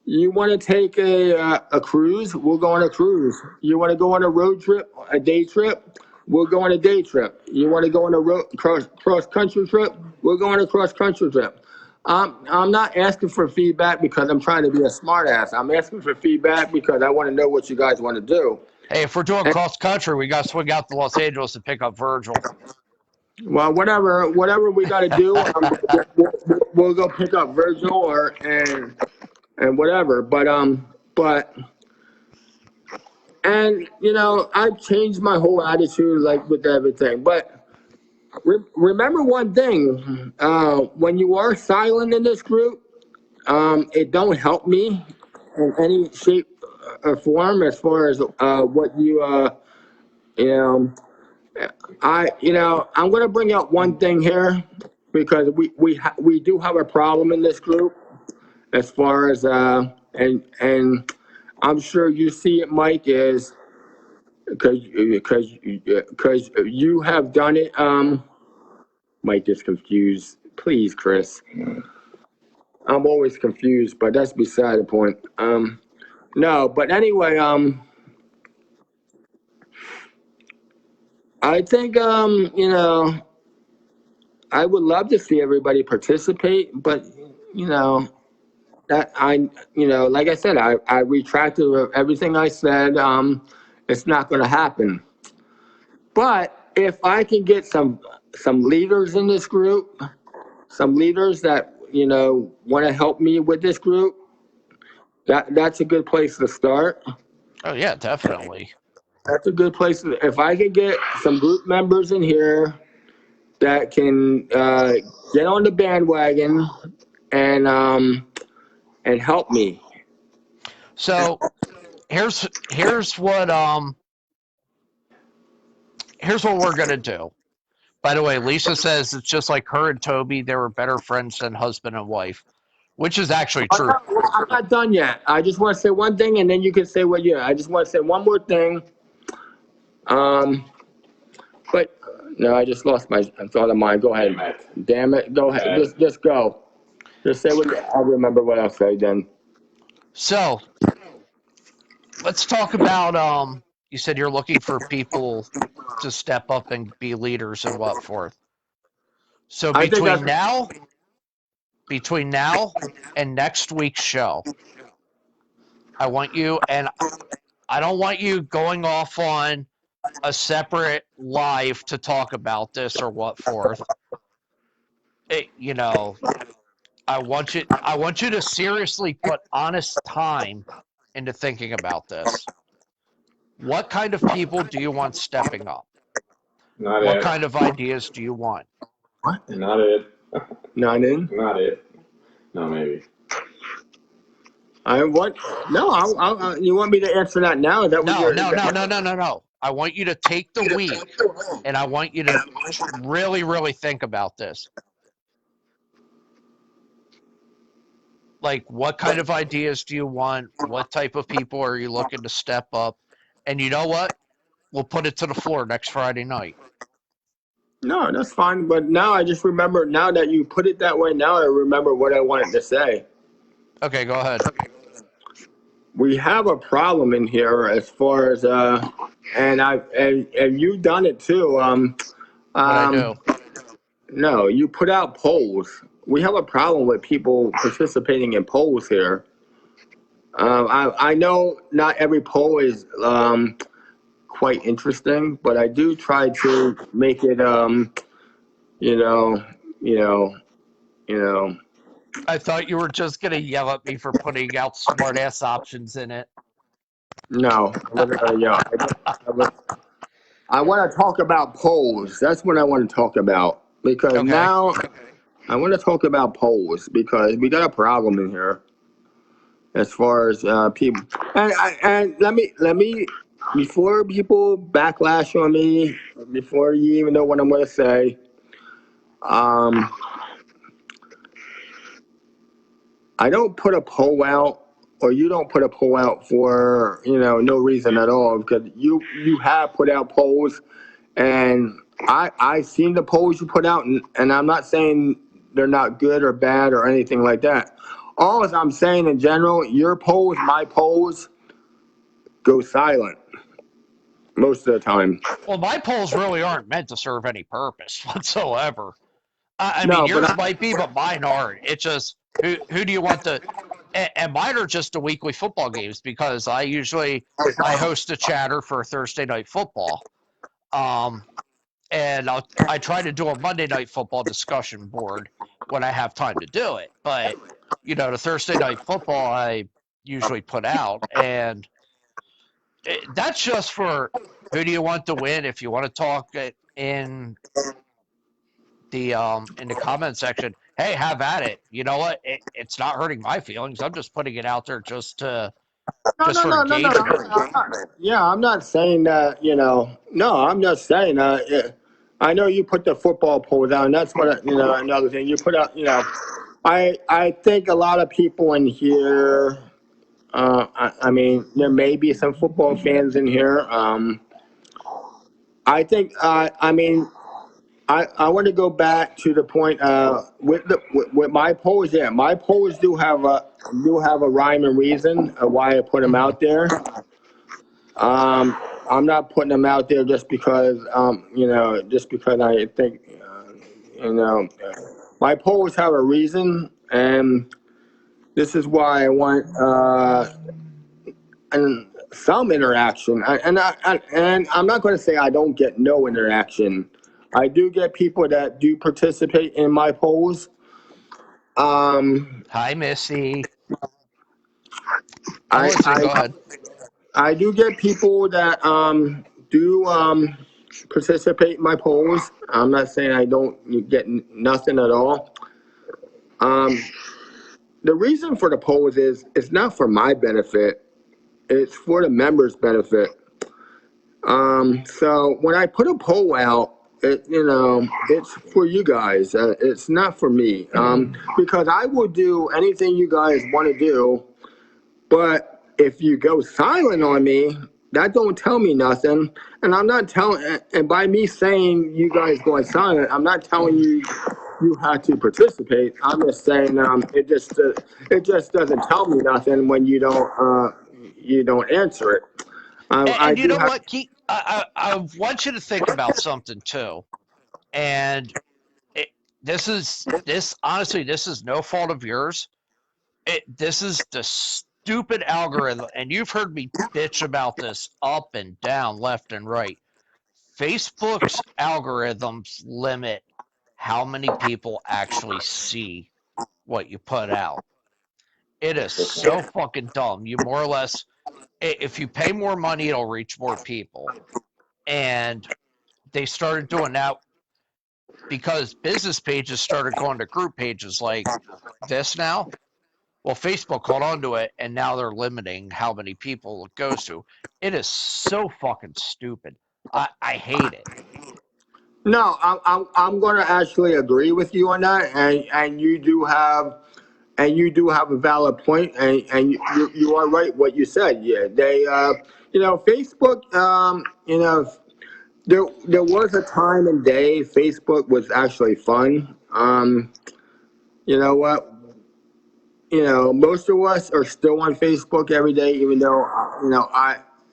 you want to take a cruise? We'll go on a cruise. You want to go on a road trip, a day trip? We'll go on a day trip. You want to go on a cross country trip? We'll go on a cross country trip. I'm not asking for feedback because I'm trying to be a smartass. I'm asking for feedback because I want to know what you guys want to do. Hey, if we're doing And, cross country, we got to swing out to Los Angeles and pick up Virgil. well, whatever we got to do, we'll go pick up Virgil and whatever. But and I've changed my whole attitude like with everything. But remember one thing: when you are silent in this group, it don't help me in any shape or form as far as what you know. I'm gonna bring up one thing here because we do have a problem in this group as far as and I'm sure you see it, Mike, is because you have done it. Mike is confused. Please, Chris. I'm always confused, but that's beside the point. No, but anyway, I think I would love to see everybody participate, but you know that like I said, I retracted everything I said. It's not going to happen. But if I can get some leaders in this group, some leaders that want to help me with this group, that's a good place to start. Oh yeah, definitely. That's a good place. If I can get some group members in here that can get on the bandwagon and help me. So here's what we're gonna do. By the way, Lisa says it's just like her and Toby. They were better friends than husband and wife, which is actually Oh, true. no, well, I'm not done yet. I just want to say one thing, and then you can say what you. I just want to say one more thing. Um, but no, I just lost my thought of mine. Go ahead. Damn it. Go ahead. Just go. Just say what I'll remember what I'll say then. So let's talk about you said you're looking for people to step up and be leaders and what forth. So I think between now and next week's show, I want you, and I don't want you going off on a separate live to talk about this or what forth. You know, I want you to seriously put honest time into thinking about this. What kind of people do you want stepping up? Not What it. kind of ideas do you want? Not it. not in. Not it. No, maybe. I want no. You want me to answer that now? Is that what No, you're? no, no, no, no, no, no. I want you to take the week and I want you to really, really think about this. Like, what kind of ideas do you want? What type of people are you looking to step up? And you know what? We'll put it to the floor next Friday night. No, that's fine. But now I just remember. Now that you put it that way, now I remember what I wanted to say. Okay, go ahead. we have a problem in here as far as and you've done it too. What I do? No, you put out polls. We have a problem with people participating in polls here. I know not every poll is quite interesting, but I do try to make it you know, you know, you know. I thought you were just gonna yell at me for putting out smart ass options in it. No, I want to talk about polls. That's what I want to talk about because Okay. now I want to talk about polls because we got a problem in here as far as people. And let me before people backlash on me, before you even know what I'm going to say. Um, I don't put a poll out, or you don't put a poll out for no reason at all because you have put out polls, and I seen the polls you put out, and I'm not saying they're not good or bad or anything like that. All I'm saying in general, your polls, my polls, go silent most of the time. Well, my polls really aren't meant to serve any purpose whatsoever. I mean, No, but yours might be, but mine aren't. It's just who do you want to? And mine are just the weekly football games because I host a chatter for Thursday night football. Um, and I try to do a Monday night football discussion board when I have time to do it. But the Thursday night football I usually put out, and that's just for who do you want to win. If you want to talk it in the comment section, hey, have at it. You know what? It's not hurting my feelings. I'm just putting it out there no, just no, for no, no, no. engagement. Yeah, I'm not saying that. No, I'm just saying that. I know you put the football poll down. That's what another thing you put out. I think a lot of people in here. I mean, there may be some football fans in here. I think. I mean, I want to go back to the point with my polls. Yeah, my polls do have a rhyme and reason of why I put them Hmm. out there. I'm not putting them out there just because just because I think you know my polls have a reason, and this is why I want and some interaction. And I'm not going to say I don't get no interaction. I do get people that do participate in my polls. Um, Hi, Missy. I'm I listening. Go I ahead. I do get people that do participate in my polls. I'm not saying I don't get nothing at all. Um, the reason for the polls is it's not for my benefit. It's for the members' benefit. So when I put a poll out, it's for you guys. It's not for me. Because I will do anything you guys want to do, but if you go silent on me, that don't tell me nothing. And I'm not telling. And by me saying you guys going silent, I'm not telling you have to participate. I'm just saying it just doesn't tell me nothing when you don't answer it. I And you do know have. what, Keith? I want you to think about something too. And it, this honestly, this is no fault of yours. This is the stupid algorithm, and you've heard me bitch about this up and down, left and right. Facebook's algorithms limit how many people actually see what you put out. It is so fucking dumb. You more or less, if you pay more money, it'll reach more people. And they started doing that because business pages started going to group pages like this now. Well, Facebook caught on to it, and now they're limiting how many people it goes to. It is so fucking stupid. I hate it. No, I'm going to actually agree with you on that, and you do have a valid point, and you are right what you said. Yeah, Facebook. There was a time and day Facebook was actually fun. You know what? most of us are still on Facebook every day, even though,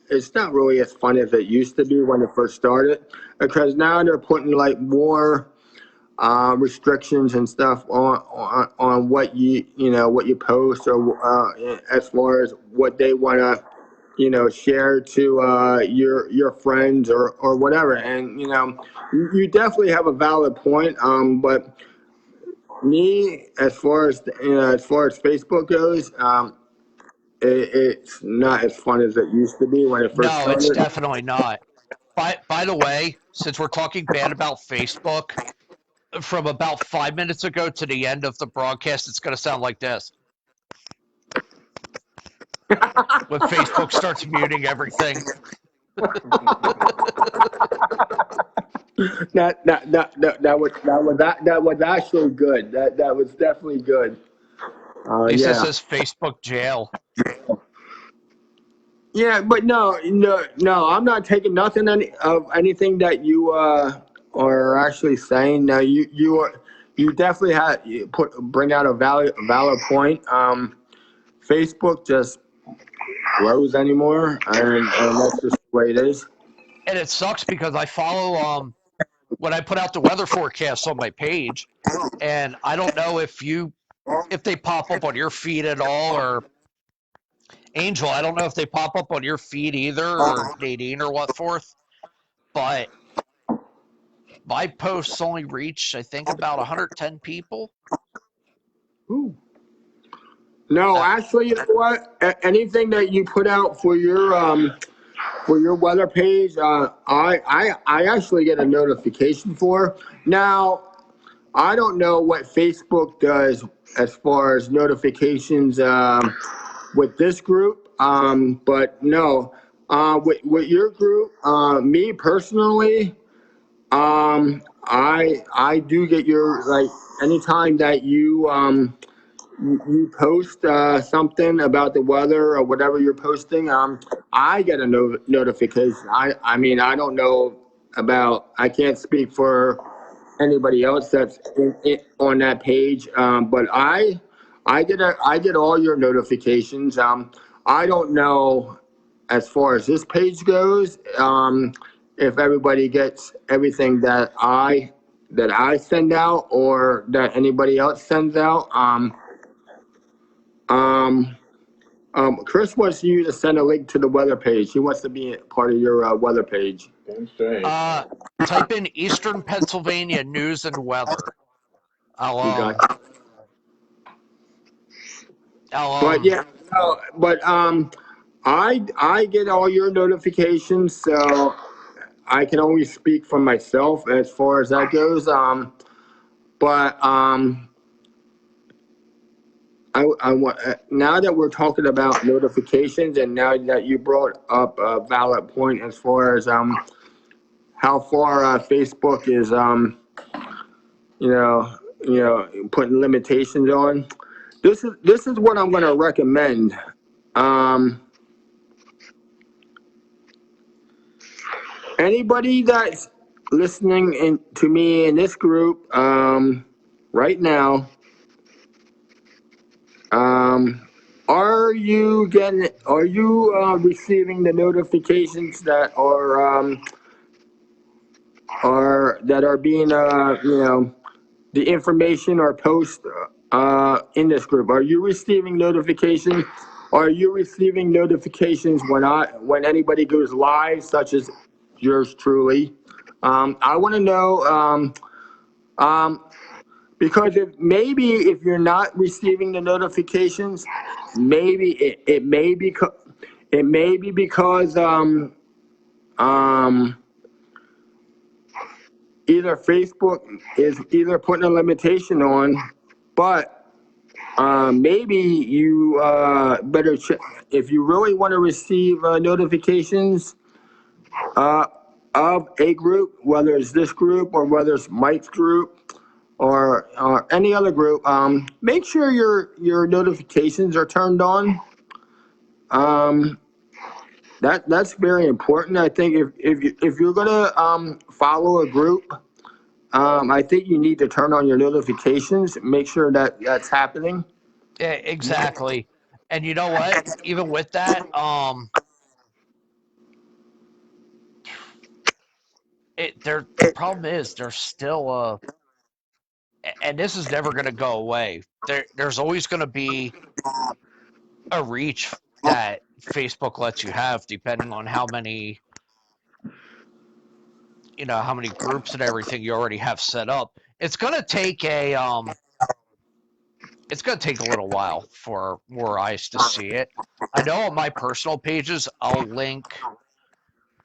it's not really as fun as it used to be when it first started, because now they're putting like more restrictions and stuff on what what you post, or as far as what they want to share to your friends, or whatever. And you definitely have a valid point. But me, as far as Facebook goes, it's not as fun as it used to be when it first No, it's started. definitely not. By the way, since we're talking bad about Facebook, from about 5 minutes ago to the end of the broadcast, it's going to sound like this when Facebook starts muting everything. That was actually good. That was definitely good. At least it Yeah. says Facebook jail. Yeah, but no. I'm not taking nothing of anything that you are actually saying. No, you definitely bring out a valid point. Facebook just grows anymore, and that's just the way it is. And it sucks because I follow when I put out the weather forecasts on my page, and I don't know if they pop up on your feed at all, or Angel, I don't know if they pop up on your feed either, or Nadine or what forth, but my posts only reach, I think, about 110 people. Ooh. No, Uh, actually, you know what? Anything that you put out for your weather page, I actually get a notification for. Now, I don't know what Facebook does as far as notifications with this group, but no, with your group, me personally, I do get your, like, anytime that you post something about the weather or whatever you're posting, I get a notification. I mean, I don't know about. I can't speak for anybody else that's on that page, but I get all your notifications. I don't know as far as this page goes, if everybody gets everything that I send out, or that anybody else sends out. Um, Chris wants you to send a link to the weather page. He wants to be a part of your weather page. Damn straight. type in Eastern Pennsylvania news and weather. I'll You got, I'll but yeah, no, but I get all your notifications, so I can only speak for myself as far as that goes. But I want, now that we're talking about notifications, and now that you brought up a valid point as far as how far Facebook is putting limitations on. This is what I'm going to recommend. Um, Anybody that's listening to me in this group right now, um, are you receiving the notifications that are being the information or post in this group? Are you receiving notifications? Are you receiving notifications when anybody goes live, such as yours truly? I want to know, because if you're not receiving the notifications, maybe it may be because um, either Facebook is either putting a limitation on, but maybe you better check if you really want to receive notifications uh, of a group, whether it's this group or whether it's Mike's group or any other group. Make sure your notifications are turned on. Um, that's very important. I think if you're gonna follow a group, I think you need to turn on your notifications. Make sure that that's happening. Exactly. And you know what? Even with that, the problem is there's still and this is never going to go away. There's always going to be a reach that Facebook lets you have, depending on how many groups and everything you already have set up. It's going to take a little while for more eyes to see it. I know on my personal pages, I'll link,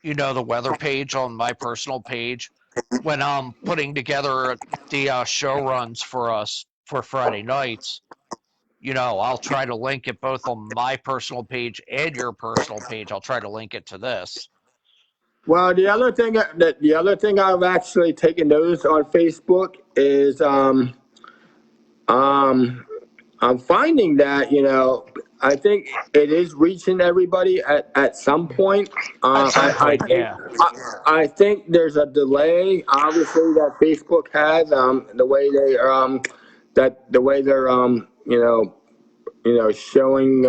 the weather page on my personal page when I'm putting together the show runs for us for Friday nights. I'll try to link it both on my personal page and your personal page. I'll try to link it to this. Well, the other thing I've actually taken notice on Facebook is um I'm finding that I think it is reaching everybody at some point. At some point, yeah. I think there's a delay, obviously, that Facebook has, the way they're showing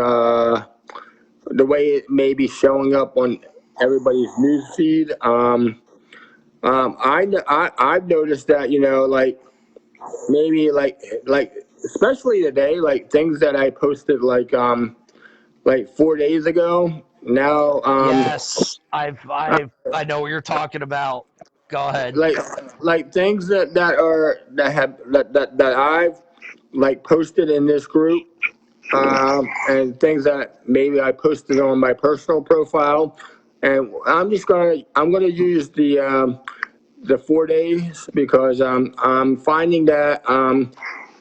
the way it may be showing up on everybody's news feed. I've noticed that like maybe like especially today, like things that I posted like 4 days ago. Now, Yes, I know what you're talking about. Go ahead. like things that I've like posted in this group, and things that maybe I posted on my personal profile, and I'm gonna use the 4 days because I'm finding that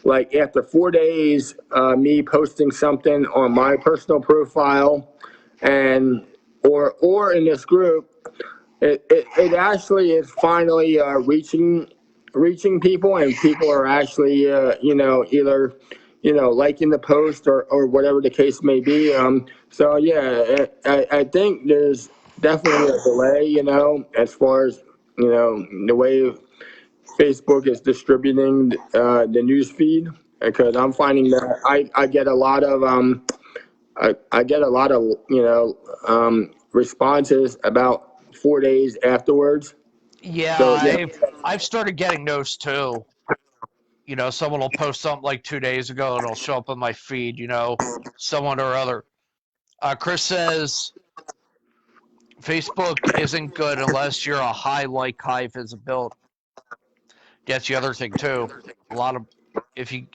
like after 4 days, me posting something on my personal profile and or in this group, it actually is finally reaching people, and people are actually either liking the post or whatever the case may be. So yeah, I think there's definitely a delay, as far as the way Facebook is distributing the news feed, because I'm finding that I get a lot of I get a lot of responses about 4 days afterwards. Yeah, So yeah, I've started getting those too. Someone will post something like 2 days ago and it'll show up on my feed, someone or other. Chris says Facebook isn't good unless you're a high visibility. That's the other thing too. A lot of If you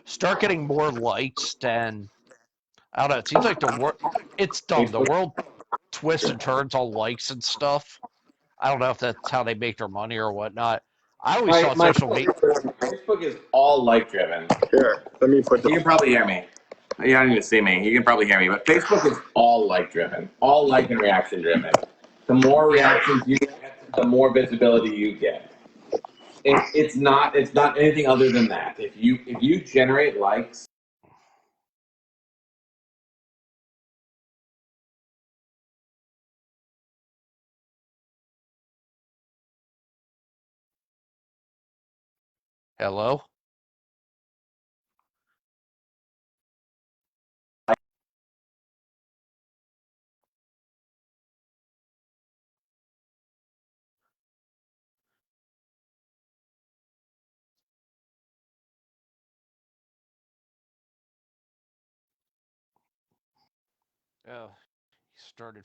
start getting more likes, then I don't know. It seems like it's dumb. The Facebook, world twists and turns on likes and stuff. I don't know if that's how they make their money or whatnot. I always my thought my social media. Facebook is all like driven. here, let me put You the can probably hear me. You don't need to see me. You can probably hear me. But Facebook is all like driven, all like and reaction driven. The more Yeah, reactions you get, the more visibility you get. It's not anything other than that. If you generate likes, hello. Oh, he started.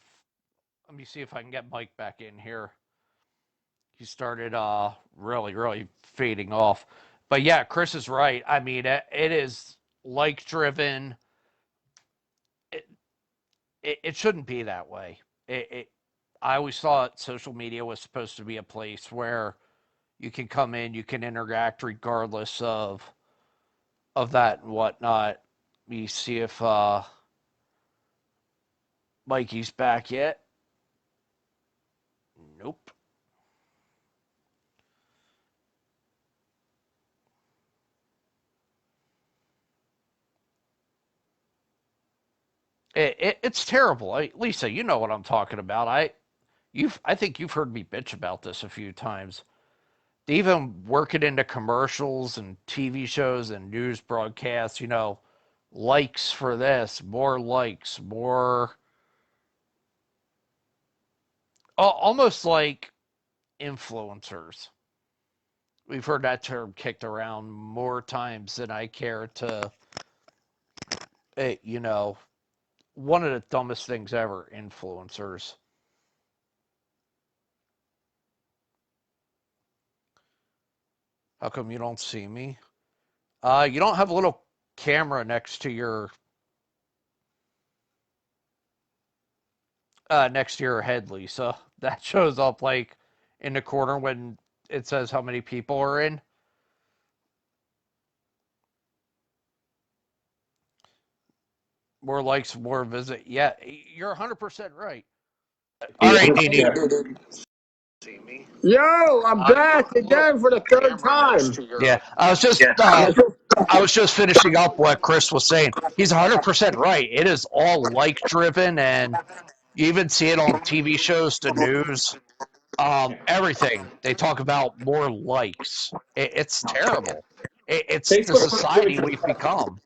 Let me see if I can get Mike back in here. He started really fading off. But yeah, Chris is right. I mean, it is like driven. It, it shouldn't be that way. I always thought social media was supposed to be a place where you can come in, you can interact regardless of that and whatnot. Let me see if Mikey's back yet. Nope. It's terrible. Lisa, you know what I'm talking about. I think you've heard me bitch about this a few times. They even work it into commercials and TV shows and news broadcasts. likes for this, more likes, more. Almost like influencers. We've heard that term kicked around more times than I care to, you know, one of the dumbest things ever, influencers. How come you don't see me? You don't have a little camera next to your head, Lisa. That shows up like in the corner when it says how many people are in. More likes, more visit. Yeah, you're 100% right. All right, Nene. Yo, I'm back again for the third time. Yeah, I was just finishing up what Chris was saying. He's 100% right. It is all like driven, and you even see it on TV shows, the news, everything. They talk about more likes. It's terrible. It's the Facebook doesn't give a society shit we've about become.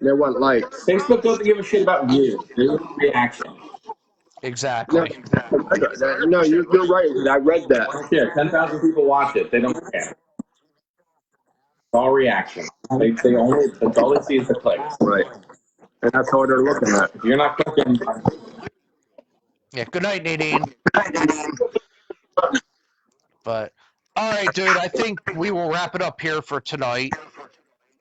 They want likes. Facebook doesn't give a shit about views. They want reaction. No, Exactly. no, you're right. I read I that. don't care. 10,000 people watch it. They don't care. It's all reaction. They only that's all they see is the clicks. Right, and that's how they're looking at. If you're not clicking, Yeah. Good night, Nadine. But all right, dude. I think we will wrap it up here for tonight.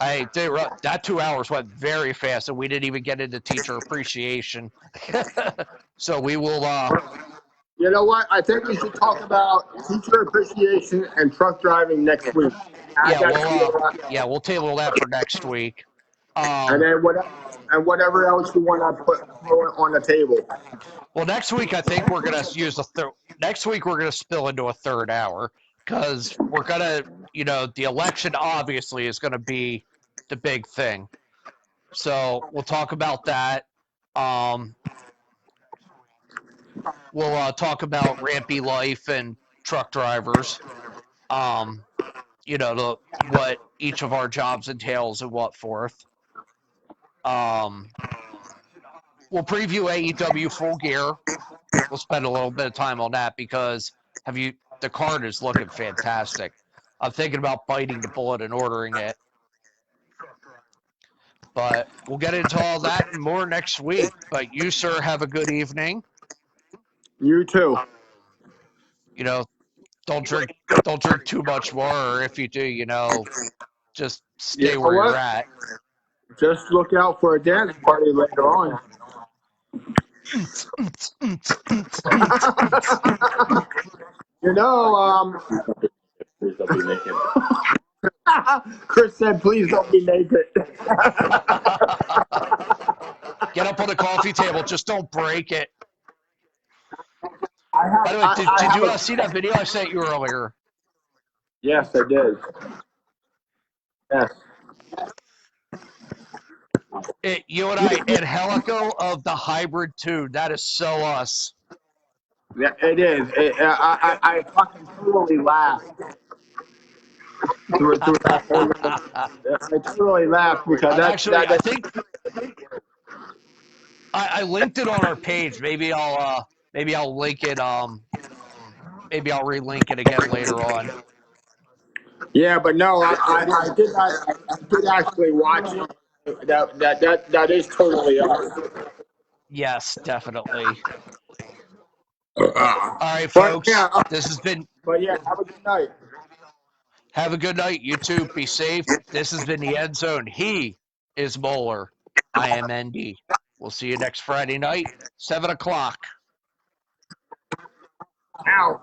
That 2 hours went very fast, and we didn't even get into teacher appreciation. So we will. You know what? I think we should talk about teacher appreciation and truck driving next week. Add that to We'll table that for next week. and then whatever else you want to throw on the table. Well, next week I think we're gonna use next week we're gonna spill into a third hour because we're gonna, the election obviously is gonna be the big thing. So we'll talk about that. Um, we'll talk about rampy life and truck drivers. Um, what each of our jobs entails and what forth. Um, we'll preview AEW Full Gear. We'll spend a little bit of time on that because the card is looking fantastic. I'm thinking about biting the bullet and ordering it. But we'll get into all that and more next week. But you, sir, have a good evening. You too. Don't drink too much more, or if you do, just stay You know where you're what? at. Just look out for a dance party later on. You know, please don't be naked. Chris said, "Please don't be naked." Get up on the coffee table, just don't break it. By the way, I did you have see that video I sent you earlier? Yes, I did. Yes. You and I and Helico of the Hybrid 2. That is so us. Yeah, it is. I fucking totally laughed through that whole. I totally laughed because I think I linked it on our page. Maybe I'll link it. Maybe I'll relink it again later on. Yeah, but no, I did actually watch it. That is totally us. Yes, definitely. But, All right, but yeah, folks. This has been. but yeah, have a good night. Have a good night. You too. Be safe. This has been the End Zone. He is Mohler. I am Endy. We'll see you next Friday night, 7 o'clock. Ow.